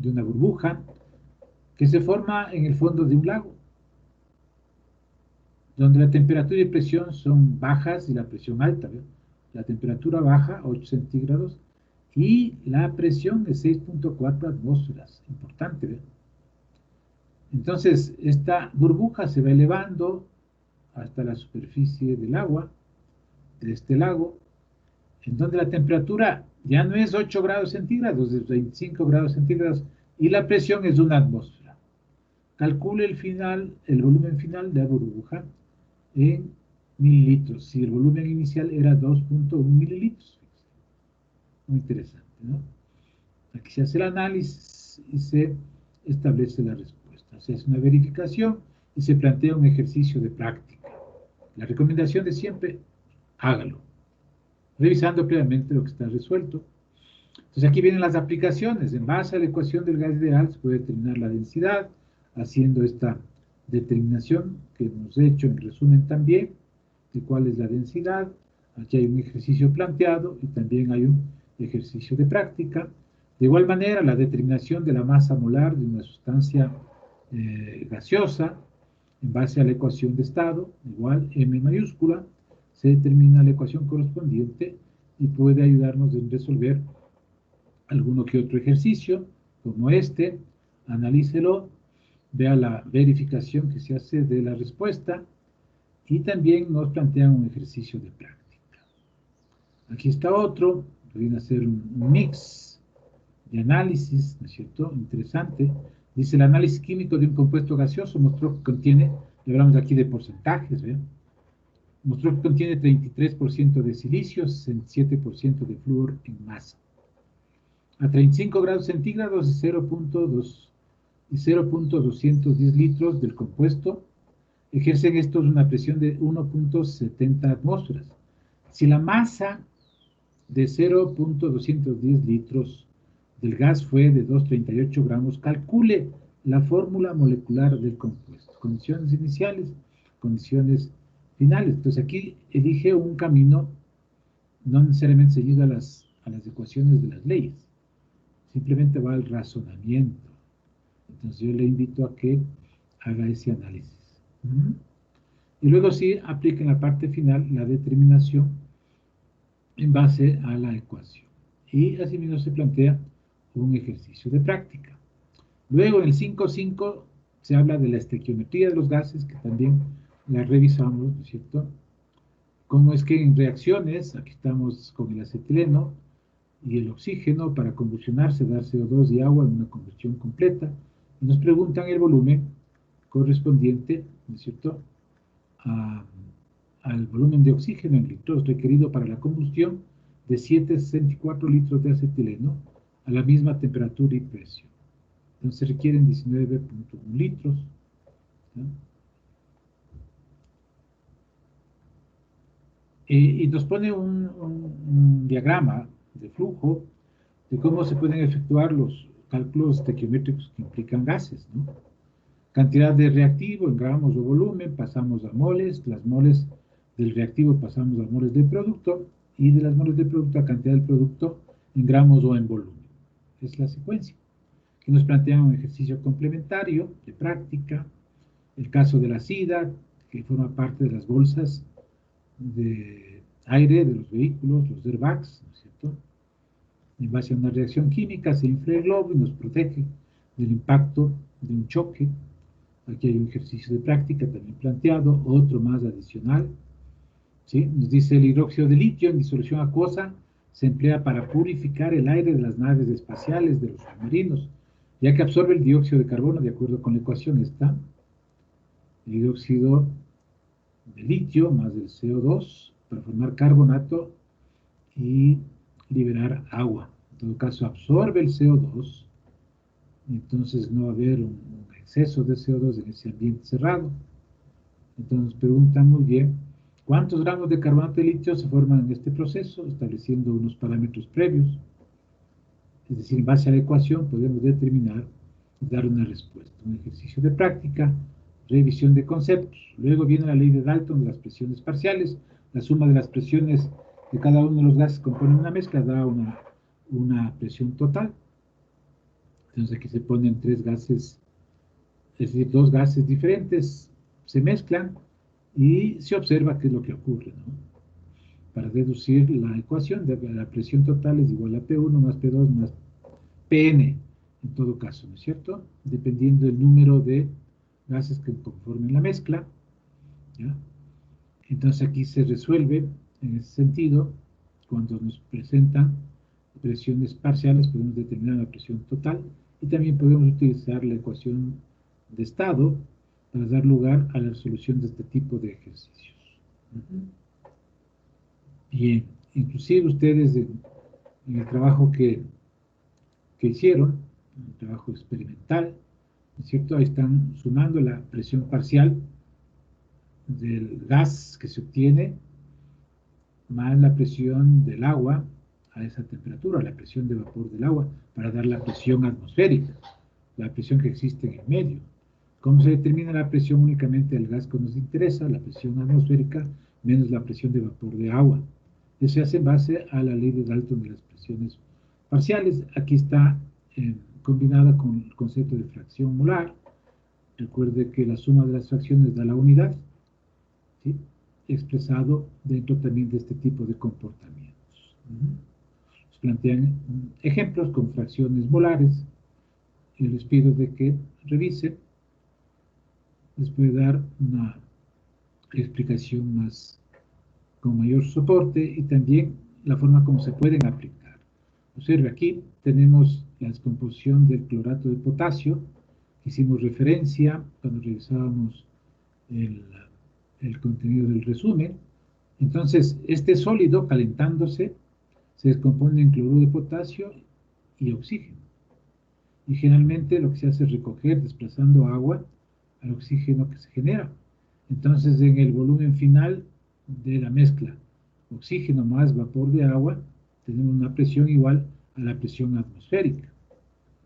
una burbuja que se forma en el fondo de un lago, donde la temperatura y presión son bajas y la presión alta, ¿ve? La temperatura baja, 8 centígrados, y la presión es 6.4 atmósferas, importante, ¿ve? Entonces, esta burbuja se va elevando hasta la superficie del agua, de este lago, en donde la temperatura Ya no es 8 grados centígrados, es 25 grados centígrados, y la presión es una atmósfera. Calcule el volumen final de la burbuja en mililitros. Si el volumen inicial era 2.1 mililitros. Muy interesante, ¿no? Aquí se hace el análisis y se establece la respuesta. Se hace una verificación y se plantea un ejercicio de práctica. La recomendación de siempre, hágalo, revisando previamente lo que está resuelto. Entonces aquí vienen las aplicaciones. En base a la ecuación del gas ideal se puede determinar la densidad, haciendo esta determinación que hemos hecho en resumen también, de cuál es la densidad. Aquí hay un ejercicio planteado y también hay un ejercicio de práctica. De igual manera, la determinación de la masa molar de una sustancia gaseosa, en base a la ecuación de estado, igual M mayúscula, se determina la ecuación correspondiente y puede ayudarnos en resolver alguno que otro ejercicio, como este, analícelo, vea la verificación que se hace de la respuesta y también nos plantean un ejercicio de práctica. Aquí está otro, viene a ser un mix de análisis, ¿no es cierto? Interesante. Dice, el análisis químico de un compuesto gaseoso mostró que contiene, le hablamos aquí de porcentajes, ¿ve? Mostró que contiene 33% de silicio, 67% de flúor en masa. A 35 grados centígrados y 0.210 litros del compuesto, ejercen estos una presión de 1.70 atmósferas. Si la masa de 0.210 litros del gas fue de 238 gramos, calcule la fórmula molecular del compuesto. Condiciones iniciales, condiciones finales. Entonces aquí elige un camino, no necesariamente seguido a las ecuaciones de las leyes, simplemente va al razonamiento. Entonces yo le invito a que haga ese análisis. Y luego sí aplique en la parte final la determinación en base a la ecuación. Y asimismo se plantea un ejercicio de práctica. Luego en el 5.5 se habla de la estequiometría de los gases, que también la revisamos, ¿no es cierto? Cómo es que en reacciones, aquí estamos con el acetileno y el oxígeno, para combustionarse, dar CO2 y agua en una combustión completa, y nos preguntan el volumen correspondiente, ¿no es cierto?, al volumen de oxígeno en litros requerido para la combustión de 764 litros de acetileno a la misma temperatura y presión. Entonces se requieren 19.1 litros. ¿No? Y nos pone un diagrama de flujo de cómo se pueden efectuar los cálculos estequiométricos que implican gases, ¿no? Cantidad de reactivo en gramos o volumen, pasamos a moles, las moles del reactivo pasamos a moles del producto, y de las moles del producto a cantidad del producto en gramos o en volumen. Es la secuencia. Que nos plantean un ejercicio complementario de práctica, el caso de la SIDA, que forma parte de las bolsas de aire de los vehículos, los airbags, ¿no es cierto? En base a una reacción química se infla el globo y nos protege del impacto de un choque. Aquí hay un ejercicio de práctica también planteado, otro más adicional. ¿Sí? Nos dice el hidróxido de litio en disolución acuosa se emplea para purificar el aire de las naves espaciales, de los submarinos, ya que absorbe el dióxido de carbono, de acuerdo con la ecuación está el hidróxido de litio más el CO2 para formar carbonato y liberar agua. En todo caso, absorbe el CO2, entonces no va a haber un exceso de CO2 en ese ambiente cerrado. Entonces nos preguntan muy bien, ¿cuántos gramos de carbonato de litio se forman en este proceso? Estableciendo unos parámetros previos. Es decir, en base a la ecuación podemos determinar y dar una respuesta. Un ejercicio de práctica, revisión de conceptos. Luego viene la ley de Dalton de las presiones parciales. La suma de las presiones de cada uno de los gases que componen una mezcla da una presión total. Entonces aquí se ponen tres gases, es decir, dos gases diferentes, se mezclan y se observa qué es lo que ocurre, ¿no? Para deducir la ecuación de la presión total es igual a P1 más P2 más Pn, en todo caso, ¿no es cierto? Dependiendo del número de gases que conformen la mezcla, ¿ya? Entonces aquí se resuelve en ese sentido cuando nos presentan presiones parciales podemos determinar la presión total y también podemos utilizar la ecuación de estado para dar lugar a la resolución de este tipo de ejercicios. Bien, inclusive ustedes en el trabajo que hicieron, el trabajo experimental, ¿no es cierto? Ahí están sumando la presión parcial del gas que se obtiene más la presión del agua a esa temperatura, la presión de vapor del agua, para dar la presión atmosférica, la presión que existe en el medio. ¿Cómo se determina la presión únicamente del gas que nos interesa? La presión atmosférica menos la presión de vapor de agua. Eso se hace en base a la ley de Dalton de las presiones parciales. Aquí está combinada con el concepto de fracción molar. Recuerde que la suma de las fracciones da la unidad, ¿sí? Expresado dentro también de este tipo de comportamientos. Nos plantean ejemplos con fracciones molares y les pido de que revisen. Les puede dar una explicación con mayor soporte y también la forma como se pueden aplicar. Observe, aquí tenemos la descomposición del clorato de potasio. Hicimos referencia cuando revisábamos el contenido del resumen. Entonces, este sólido calentándose se descompone en cloruro de potasio y oxígeno. Y generalmente lo que se hace es recoger, desplazando agua, al oxígeno que se genera. Entonces, en el volumen final de la mezcla, oxígeno más vapor de agua, tenemos una presión igual a la presión atmosférica.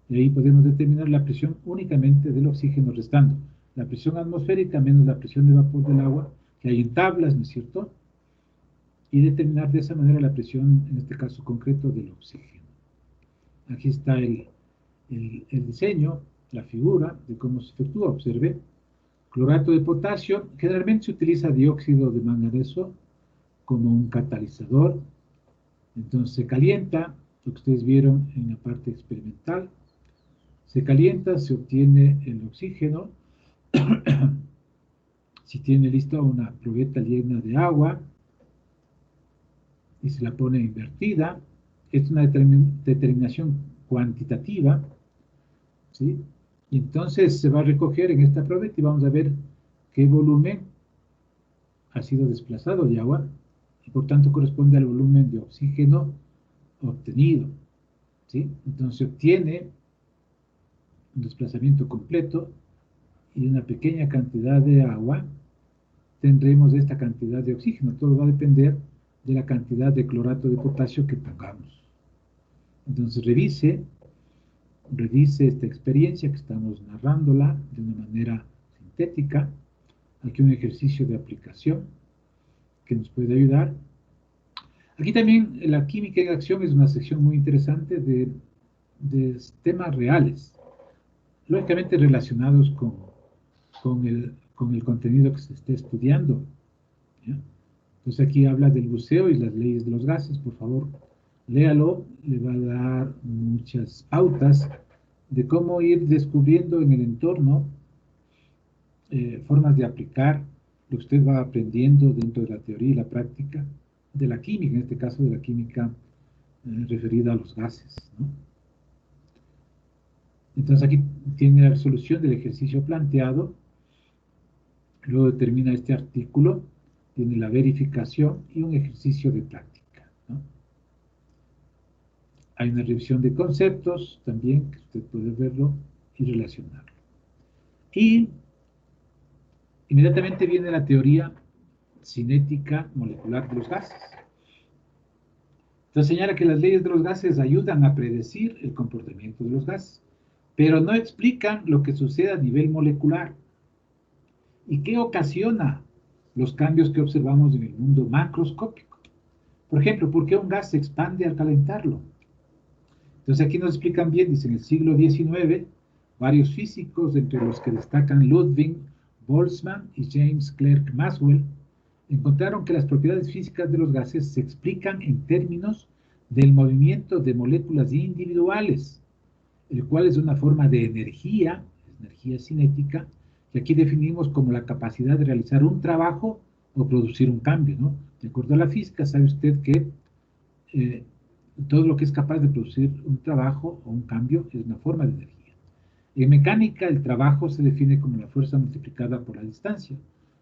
Y ahí podemos determinar la presión únicamente del oxígeno restando. La presión atmosférica menos la presión de vapor del agua, que hay en tablas, ¿no es cierto? Y determinar de esa manera la presión, en este caso concreto, del oxígeno. Aquí está el diseño, la figura de cómo se efectúa. Observe, clorato de potasio, generalmente se utiliza dióxido de manganeso como un catalizador. Entonces se calienta, lo que ustedes vieron en la parte experimental, se calienta, se obtiene el oxígeno. Si tiene lista una probeta llena de agua y se la pone invertida, es una determinación cuantitativa, ¿sí? Y entonces se va a recoger en esta probeta y vamos a ver qué volumen ha sido desplazado de agua y por tanto corresponde al volumen de oxígeno obtenido, ¿sí? Entonces se obtiene un desplazamiento completo y una pequeña cantidad de agua, tendremos esta cantidad de oxígeno. Todo va a depender de la cantidad de clorato de potasio que pongamos. Entonces revise esta experiencia que estamos narrándola de una manera sintética. Aquí un ejercicio de aplicación que nos puede ayudar. Aquí también la química en acción es una sección muy interesante de temas reales, lógicamente relacionados con el contenido que se esté estudiando, ¿ya? Entonces aquí habla del buceo y las leyes de los gases. Por favor, léalo, le va a dar muchas pautas de cómo ir descubriendo en el entorno formas de aplicar lo que usted va aprendiendo dentro de la teoría y la práctica de la química, en este caso de la química referida a los gases, ¿no? Entonces aquí tiene la resolución del ejercicio planteado, luego termina este artículo, tiene la verificación y un ejercicio de práctica, ¿no? Hay una revisión de conceptos también, que usted puede verlo y relacionarlo. Y inmediatamente viene la teoría cinética molecular de los gases. Entonces señala que las leyes de los gases ayudan a predecir el comportamiento de los gases, pero no explican lo que sucede a nivel molecular y qué ocasiona los cambios que observamos en el mundo macroscópico. Por ejemplo, ¿por qué un gas se expande al calentarlo? Entonces aquí nos explican bien, dice, en el siglo XIX, varios físicos, entre los que destacan Ludwig Boltzmann y James Clerk Maxwell, encontraron que las propiedades físicas de los gases se explican en términos del movimiento de moléculas individuales, el cual es una forma de energía cinética, que aquí definimos como la capacidad de realizar un trabajo o producir un cambio, ¿no? De acuerdo a la física, sabe usted que todo lo que es capaz de producir un trabajo o un cambio es una forma de energía. En mecánica, el trabajo se define como la fuerza multiplicada por la distancia.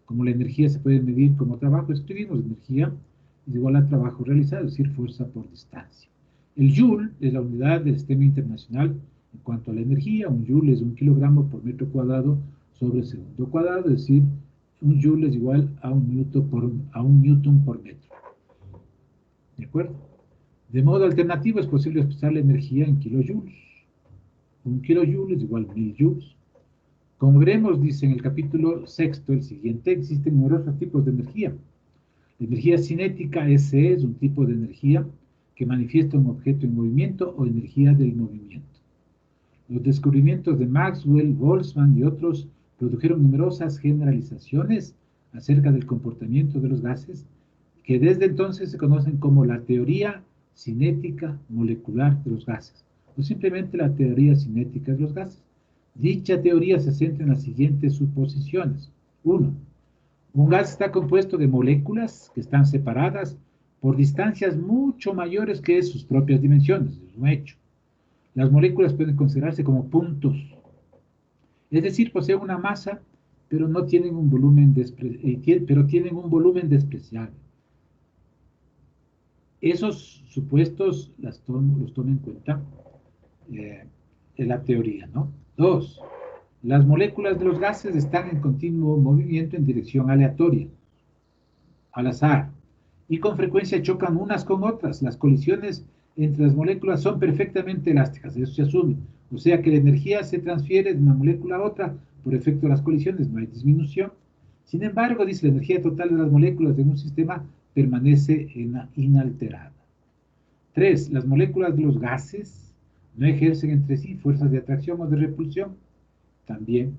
Como la energía se puede medir como trabajo, escribimos energía es igual a trabajo realizado, es decir, fuerza por distancia. El joule es la unidad del sistema internacional en cuanto a la energía. Un joule es 1 kilogramo por metro cuadrado sobre segundo cuadrado, es decir, un joule es igual a un newton por metro. ¿De acuerdo? De modo alternativo es posible expresar la energía en kilojoules. 1 kilojoule es igual a 1000 joules. Como veremos, dice en el capítulo 6, el siguiente, existen numerosos tipos de energía. La energía cinética, SE, es un tipo de energía que manifiesta un objeto en movimiento o energía del movimiento. Los descubrimientos de Maxwell, Boltzmann y otros produjeron numerosas generalizaciones acerca del comportamiento de los gases, que desde entonces se conocen como la teoría cinética molecular de los gases, o simplemente la teoría cinética de los gases. Dicha teoría se centra en las siguientes suposiciones. 1. Un gas está compuesto de moléculas que están separadas por distancias mucho mayores que sus propias dimensiones, es un hecho. Las moléculas pueden considerarse como puntos, es decir, poseen una masa, pero no tienen un volumen tienen un volumen despreciable. Esos supuestos los toma en cuenta en la teoría, ¿no? 2. Las moléculas de los gases están en continuo movimiento en dirección aleatoria, al azar, y con frecuencia chocan unas con otras. Las colisiones entre las moléculas son perfectamente elásticas, eso se asume. O sea que la energía se transfiere de una molécula a otra por efecto de las colisiones, no hay disminución. Sin embargo, dice, la energía total de las moléculas de un sistema permanece inalterada. 3. Las moléculas de los gases no ejercen entre sí fuerzas de atracción o de repulsión. También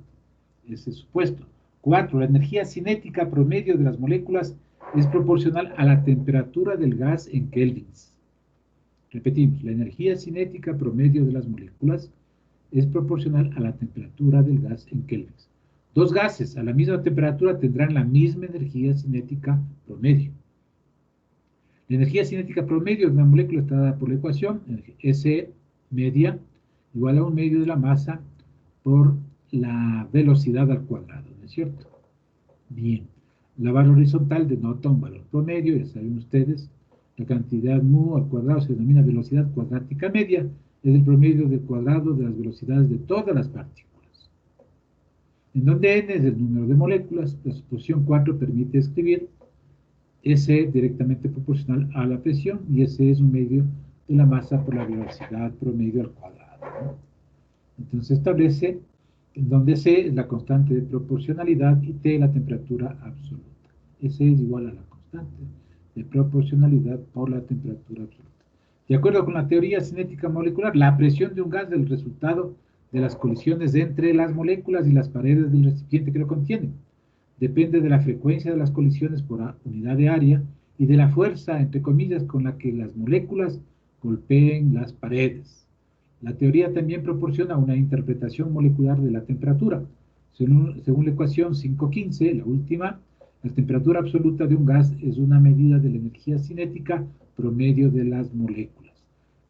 ese supuesto. 4. La energía cinética promedio de las moléculas es proporcional a la temperatura del gas en kelvins. Repetimos, la energía cinética promedio de las moléculas es proporcional a la temperatura del gas en kelvins. Dos gases a la misma temperatura tendrán la misma energía cinética promedio. La energía cinética promedio de una molécula está dada por la ecuación S media igual a 1/2 de la masa por la velocidad al cuadrado, ¿no es cierto? Bien, la barra horizontal denota un valor promedio, ya saben ustedes, la cantidad mu al cuadrado se denomina velocidad cuadrática media, es el promedio del cuadrado de las velocidades de todas las partículas. En donde n es el número de moléculas, la suposición 4 permite escribir S directamente proporcional a la presión y S es 1/2 de la masa por la velocidad promedio al cuadrado, ¿no? Entonces establece en donde C es la constante de proporcionalidad y T la temperatura absoluta. S es igual a la constante de proporcionalidad por la temperatura absoluta. De acuerdo con la teoría cinética molecular, la presión de un gas es el resultado de las colisiones entre las moléculas y las paredes del recipiente que lo contienen. Depende de la frecuencia de las colisiones por unidad de área y de la fuerza, entre comillas, con la que las moléculas golpeen las paredes. La teoría también proporciona una interpretación molecular de la temperatura. Según la ecuación 5.15, la última, la temperatura absoluta de un gas es una medida de la energía cinética promedio de las moléculas.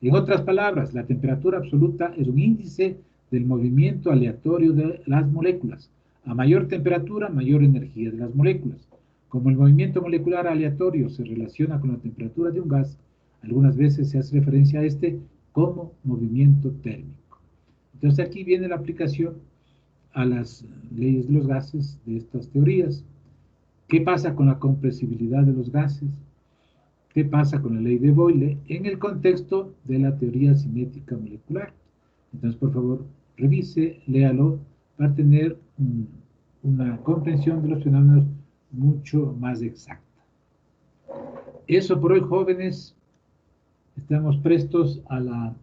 En otras palabras, la temperatura absoluta es un índice del movimiento aleatorio de las moléculas. A mayor temperatura, mayor energía de las moléculas. Como el movimiento molecular aleatorio se relaciona con la temperatura de un gas, algunas veces se hace referencia a este como movimiento térmico. Entonces aquí viene la aplicación a las leyes de los gases de estas teorías. ¿Qué pasa con la compresibilidad de los gases? ¿Qué pasa con la ley de Boyle en el contexto de la teoría cinética molecular? Entonces, por favor, revise, léalo, para tener una comprensión de los fenómenos mucho más exacta. Eso por hoy, jóvenes. Estamos prestos a la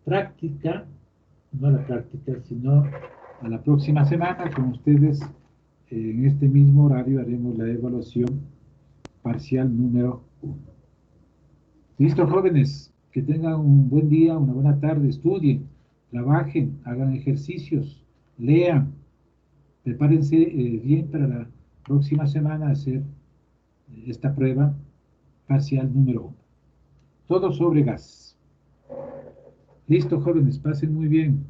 práctica, no a la práctica, sino a la próxima semana. Con ustedes, en este mismo horario, haremos la evaluación parcial número 1. Listo, jóvenes, que tengan un buen día, una buena tarde, estudien, trabajen, hagan ejercicios, lean, prepárense bien para la próxima semana hacer esta prueba parcial número 1. Todo sobre gas. Listo, jóvenes, pasen muy bien.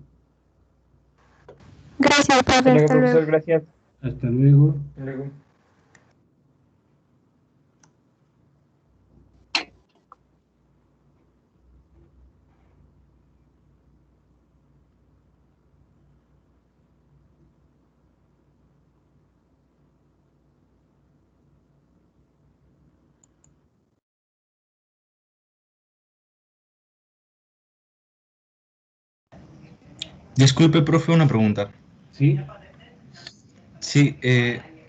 Gracias, Hasta profe. luego, Hasta luego. profesor, gracias. Hasta luego. Hasta luego. Disculpe, profe, una pregunta. ¿Sí? Sí,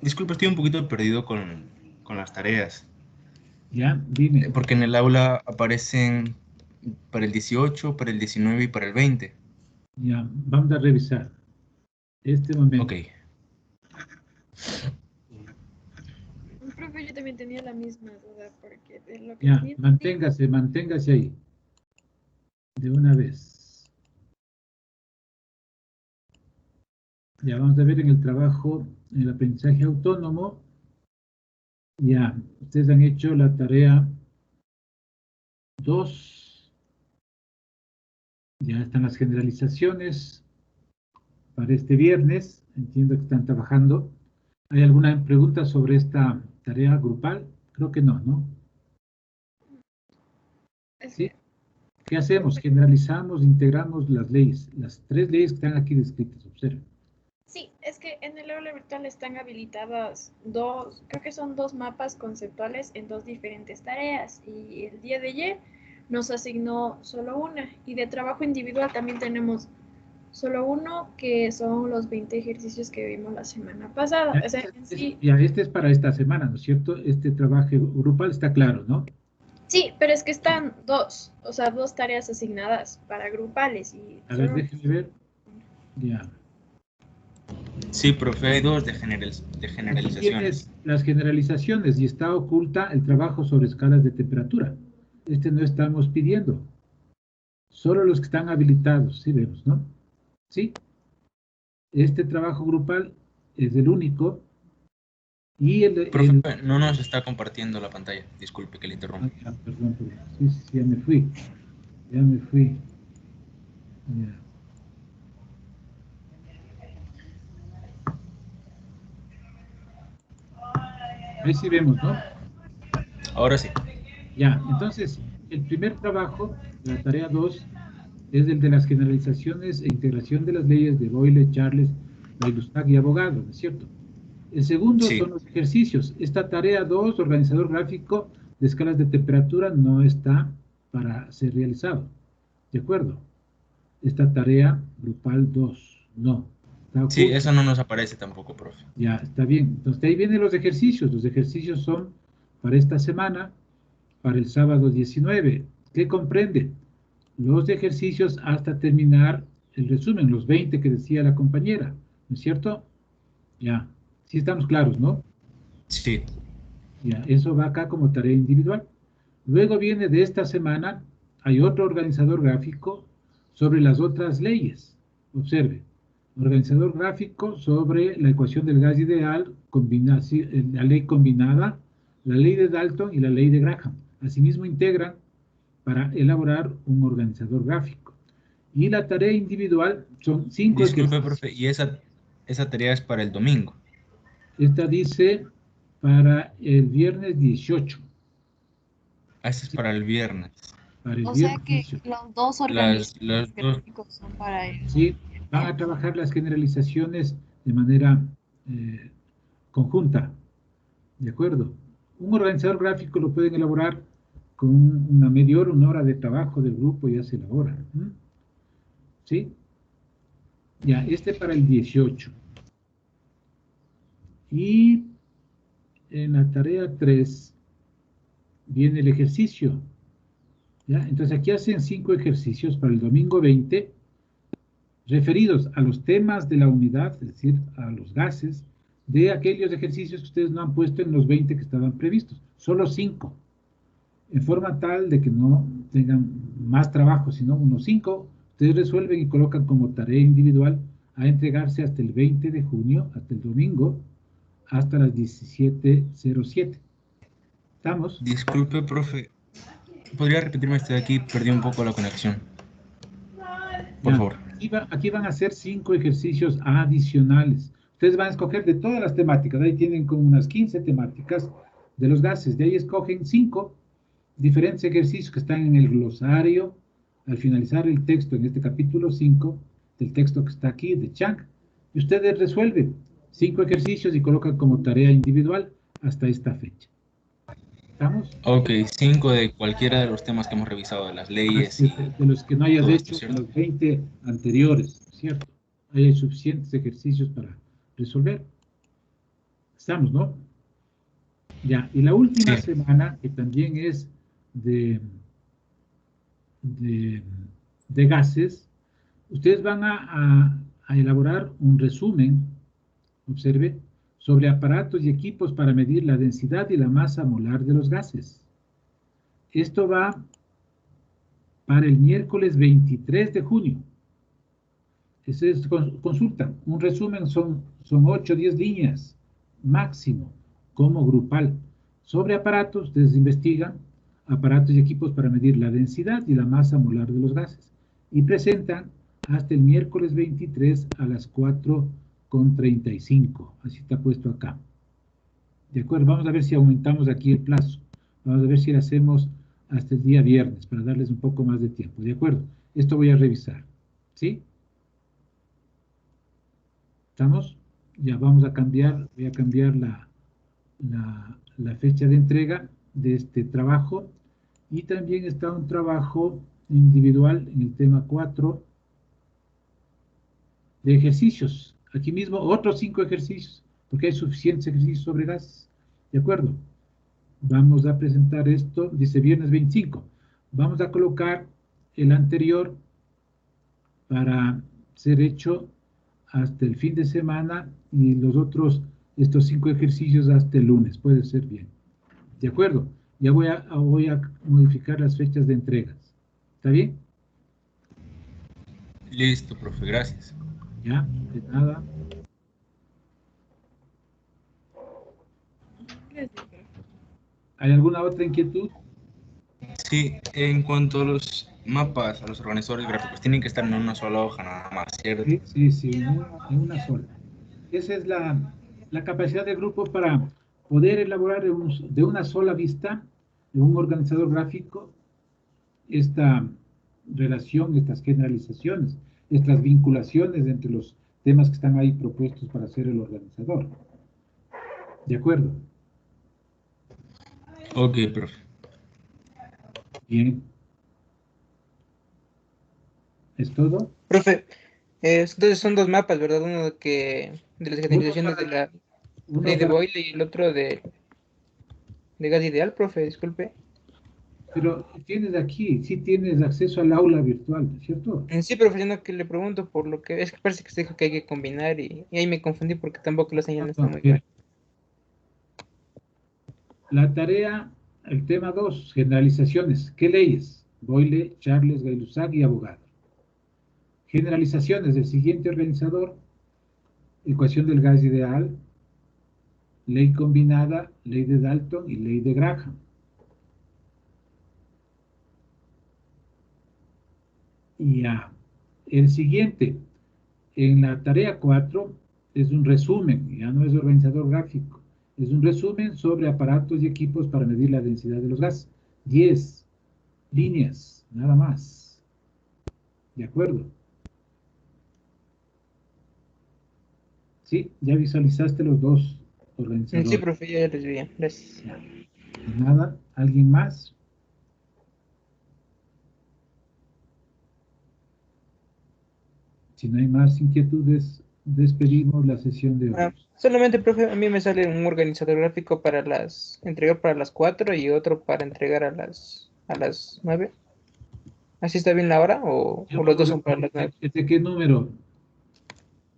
disculpe, estoy un poquito perdido con las tareas, Ya, dime. porque en el aula aparecen para el 18, para el 19 y para el 20. Ya, vamos a revisar. Este Ok, momento. Profe, yo también tenía la misma duda, porque de lo que Ya, tenía manténgase ahí. De una vez. Ya, vamos a ver en el trabajo, en el aprendizaje autónomo. Ya, ustedes han hecho la tarea 2. Ya están las generalizaciones para este viernes. Entiendo que están trabajando. ¿Hay alguna pregunta sobre esta tarea grupal? Creo que no, ¿no? es ¿Sí? que, ¿Qué hacemos? Generalizamos, integramos las leyes, las 3 leyes que están aquí descritas, observen. sí, es que en el aula virtual están habilitadas dos, creo que son dos mapas conceptuales en dos diferentes tareas, y el día de ayer nos asignó solo una, y de trabajo individual también tenemos solo uno, que son los 20 ejercicios que vimos la semana pasada. O sea, en sí, Ya, este es para esta semana, ¿no es cierto? Este trabajo grupal está claro, ¿no? sí, pero es que están dos, o sea, dos tareas asignadas para grupales y A ver, solo... déjenme ver. Ya. sí, profe, hay dos de Aquí generalizaciones. tienes las generalizaciones y está oculta el trabajo sobre escalas de temperatura. Este no estamos pidiendo. Solo los que están habilitados, sí vemos, ¿no? Sí. Este trabajo grupal es el único y Profe, no nos está compartiendo la pantalla. Disculpe que le interrumpa. perdón. Sí, ya me fui. Ya me fui. Ya. Ahí sí vemos, ¿no? Ahora sí. Ya, entonces, el primer trabajo, la tarea 2, es el de las generalizaciones e integración de las leyes de Boyle, Charles, Bailustag y Abogado, ¿no es cierto? El segundo Sí. son los ejercicios. Esta tarea 2, organizador gráfico de escalas de temperatura, no está para ser realizado. ¿De acuerdo? Esta tarea grupal 2, no. Está Sí, oculta. eso no nos aparece tampoco, profe. Ya, está bien. Entonces, de ahí vienen los ejercicios. Los ejercicios son para esta semana, para el sábado 19. ¿Qué comprende? Los ejercicios hasta terminar el resumen, los 20 que decía la compañera, ¿no es cierto? Ya, sí estamos claros, ¿no? Sí. Ya, eso va acá como tarea individual. Luego viene de esta semana, hay otro organizador gráfico sobre las otras leyes. Observe, organizador gráfico sobre la ecuación del gas ideal, la ley combinada, la ley de Dalton y la ley de Graham. Asimismo integran para elaborar un organizador gráfico. Y la tarea individual son 5 Disculpe, ejercicios. profe, y esa tarea es para el domingo. Esta dice para el viernes 18. Ah, esta es Sí, para el viernes. para el O sea viernes que 18. los dos Las organismos dos. gráficos son para el Sí, van a viernes. trabajar las generalizaciones de manera eh, conjunta, ¿de acuerdo? Un organizador gráfico lo pueden elaborar con una media hora, una hora de trabajo del grupo, ya se elabora. ¿Sí? Ya, este para el 18. Y en la tarea 3 viene el ejercicio. ¿Ya? Entonces aquí hacen 5 ejercicios para el domingo 20, referidos a los temas de la unidad, es decir, a los gases, de aquellos ejercicios que ustedes no han puesto en los 20 que estaban previstos. Solo 5, en forma tal de que no tengan más trabajo, sino unos 5. Ustedes resuelven y colocan como tarea individual a entregarse hasta el 20 de junio, hasta el domingo, hasta las 17:07. Disculpe, profe. ¿Podría repetirme esto de aquí? Perdí un poco la conexión. por Ya, favor. aquí van a ser 5 ejercicios adicionales. Ustedes van a escoger de todas las temáticas. Ahí tienen como unas 15 temáticas de los gases. De ahí escogen 5 diferentes ejercicios que están en el glosario al finalizar el texto, en este capítulo 5 del texto que está aquí, de Chang. Y ustedes resuelven 5 ejercicios y colocan como tarea individual hasta esta fecha. ¿Estamos? Ok, 5 de cualquiera de los temas que hemos revisado, de las leyes Así y es, de los que no hayas todo esto, hecho en ¿cierto? los 20 anteriores, ¿cierto? Ahí hay suficientes ejercicios para resolver. Estamos, ¿no? Ya, y la última Sí. semana, que también es de, de, de gases, ustedes van a elaborar un resumen, observe, sobre aparatos y equipos para medir la densidad y la masa molar de los gases. Esto va para el miércoles 23 de junio. Consulta, un resumen son 8 o 10 líneas máximo, como grupal. Sobre aparatos, ustedes investigan aparatos y equipos para medir la densidad y la masa molar de los gases y presentan hasta el miércoles 23 a las 4:35. Así está puesto acá. De acuerdo, vamos a ver si aumentamos aquí el plazo. Vamos a ver si lo hacemos hasta el día viernes para darles un poco más de tiempo. De acuerdo, esto voy a revisar. ¿Sí? ¿Estamos? Ya vamos a cambiar, voy a cambiar la fecha de entrega de este trabajo y también está un trabajo individual en el tema 4 de ejercicios. Aquí mismo otros 5 ejercicios, porque hay suficientes ejercicios sobre gases. ¿De acuerdo? Vamos a presentar esto, dice viernes 25. Vamos a colocar el anterior para ser hecho hasta el fin de semana y los otros, estos 5 ejercicios hasta el lunes, puede ser bien. ¿De acuerdo? Ya voy a modificar las fechas de entregas. ¿Está bien? Listo, profe, gracias. Ya, de nada. ¿Hay alguna otra inquietud? Sí, en cuanto a los mapas, a los organizadores gráficos, tienen que estar en una sola hoja nada más, ¿cierto? Sí, en una sola. Esa es la capacidad del grupo para poder elaborar de una sola vista, de un organizador gráfico, esta relación, estas generalizaciones, estas vinculaciones entre los temas que están ahí propuestos para ser el organizador. ¿De acuerdo? Ok, profe. Bien. ¿Es todo? Profe, entonces son dos mapas, ¿verdad? Uno de las Uno generalizaciones de la ley de para... Boyle y el otro de gas ideal, profe, disculpe. Pero tienes aquí, sí tienes acceso al aula virtual, ¿cierto? Sí, profe, yo no que le pregunto por lo que es que parece que se dijo que hay que combinar y ahí me confundí porque tampoco la señal no está muy Bien. buena. La tarea, el tema 2, generalizaciones. ¿Qué leyes? Boyle, Charles, Gay-Lussac y Abogado. Generalizaciones del siguiente organizador, ecuación del gas ideal, ley combinada, ley de Dalton y ley de Graham. Y ya, el siguiente, en la tarea 4, es un resumen, ya no es organizador gráfico, es un resumen sobre aparatos y equipos para medir la densidad de los gases. 10 líneas, nada más. ¿De acuerdo? Sí, ya visualizaste los dos Sí, organizadores. profe, ya les vi, gracias. Ya. Nada, ¿alguien más? Si no hay más inquietudes, despedimos la sesión de hoy. Solamente, profe, a mí me sale un organizador gráfico para entregar para las 4 y otro para entregar a las 9. ¿Así está bien la hora o los dos son para las 9? ¿De qué número?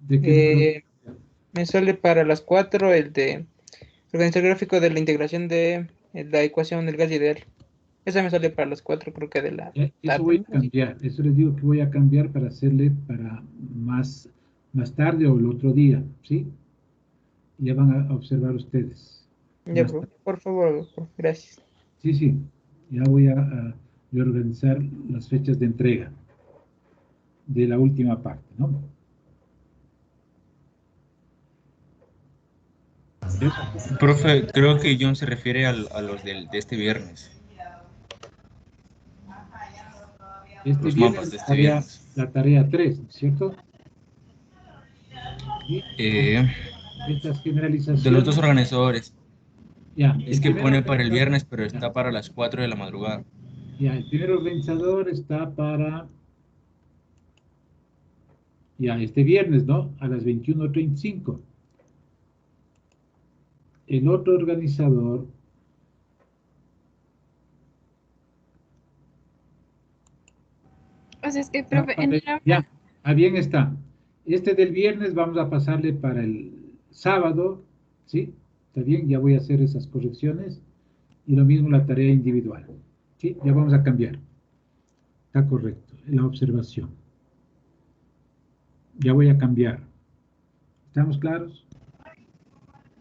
¿De qué número? Eh, Me sale para las 4 el de organizar gráfico de la integración de la ecuación del gas ideal. Esa me sale para las 4, creo que de la Eso voy tarde, a ¿no? Así. cambiar. Eso les digo que voy a cambiar para hacerle para más tarde o el otro día, ¿sí? Ya van a observar ustedes. Ya, Más profe, tarde. por favor, profe, gracias. Sí, ya voy a reorganizar las fechas de entrega. de la última parte, ¿no? Profe, creo que John se refiere a los de este viernes. Este Los viernes mapas de este viernes. la tarea 3, ¿no es cierto? Y De estas los generalizaciones. dos organizadores. Ya, Es que pone para el viernes, pero está para las 4 de la madrugada. Ya, el primer organizador está para ya este viernes, ¿no? A las 21:35. El otro organizador O sea, es que, está profe, ya, bien está. Este del viernes vamos a pasarle para el sábado, ¿sí? Está bien, ya voy a hacer esas correcciones. Y lo mismo la tarea individual. ¿Sí? Ya vamos a cambiar. Está correcto, la observación. Ya voy a cambiar. ¿Estamos claros?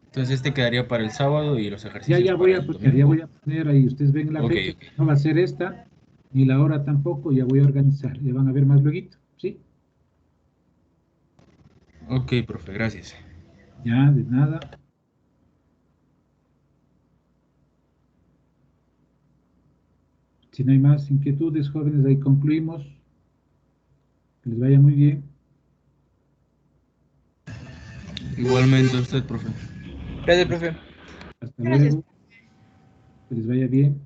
Entonces este quedaría para el sábado y los ejercicios Ya voy para a el poner, ya domingo. voy a poner ahí. Ustedes ven la Ok, fecha. ok. No va a ser esta, ni la hora tampoco. Ya voy a organizar. Ya van a ver más luego. ¿Sí? Ok, profe, gracias. Ya, de nada. Si no hay más inquietudes, jóvenes, ahí concluimos. Que les vaya muy bien. Igualmente a usted, profe. Gracias, profe. Hasta Gracias. luego. Que les vaya bien.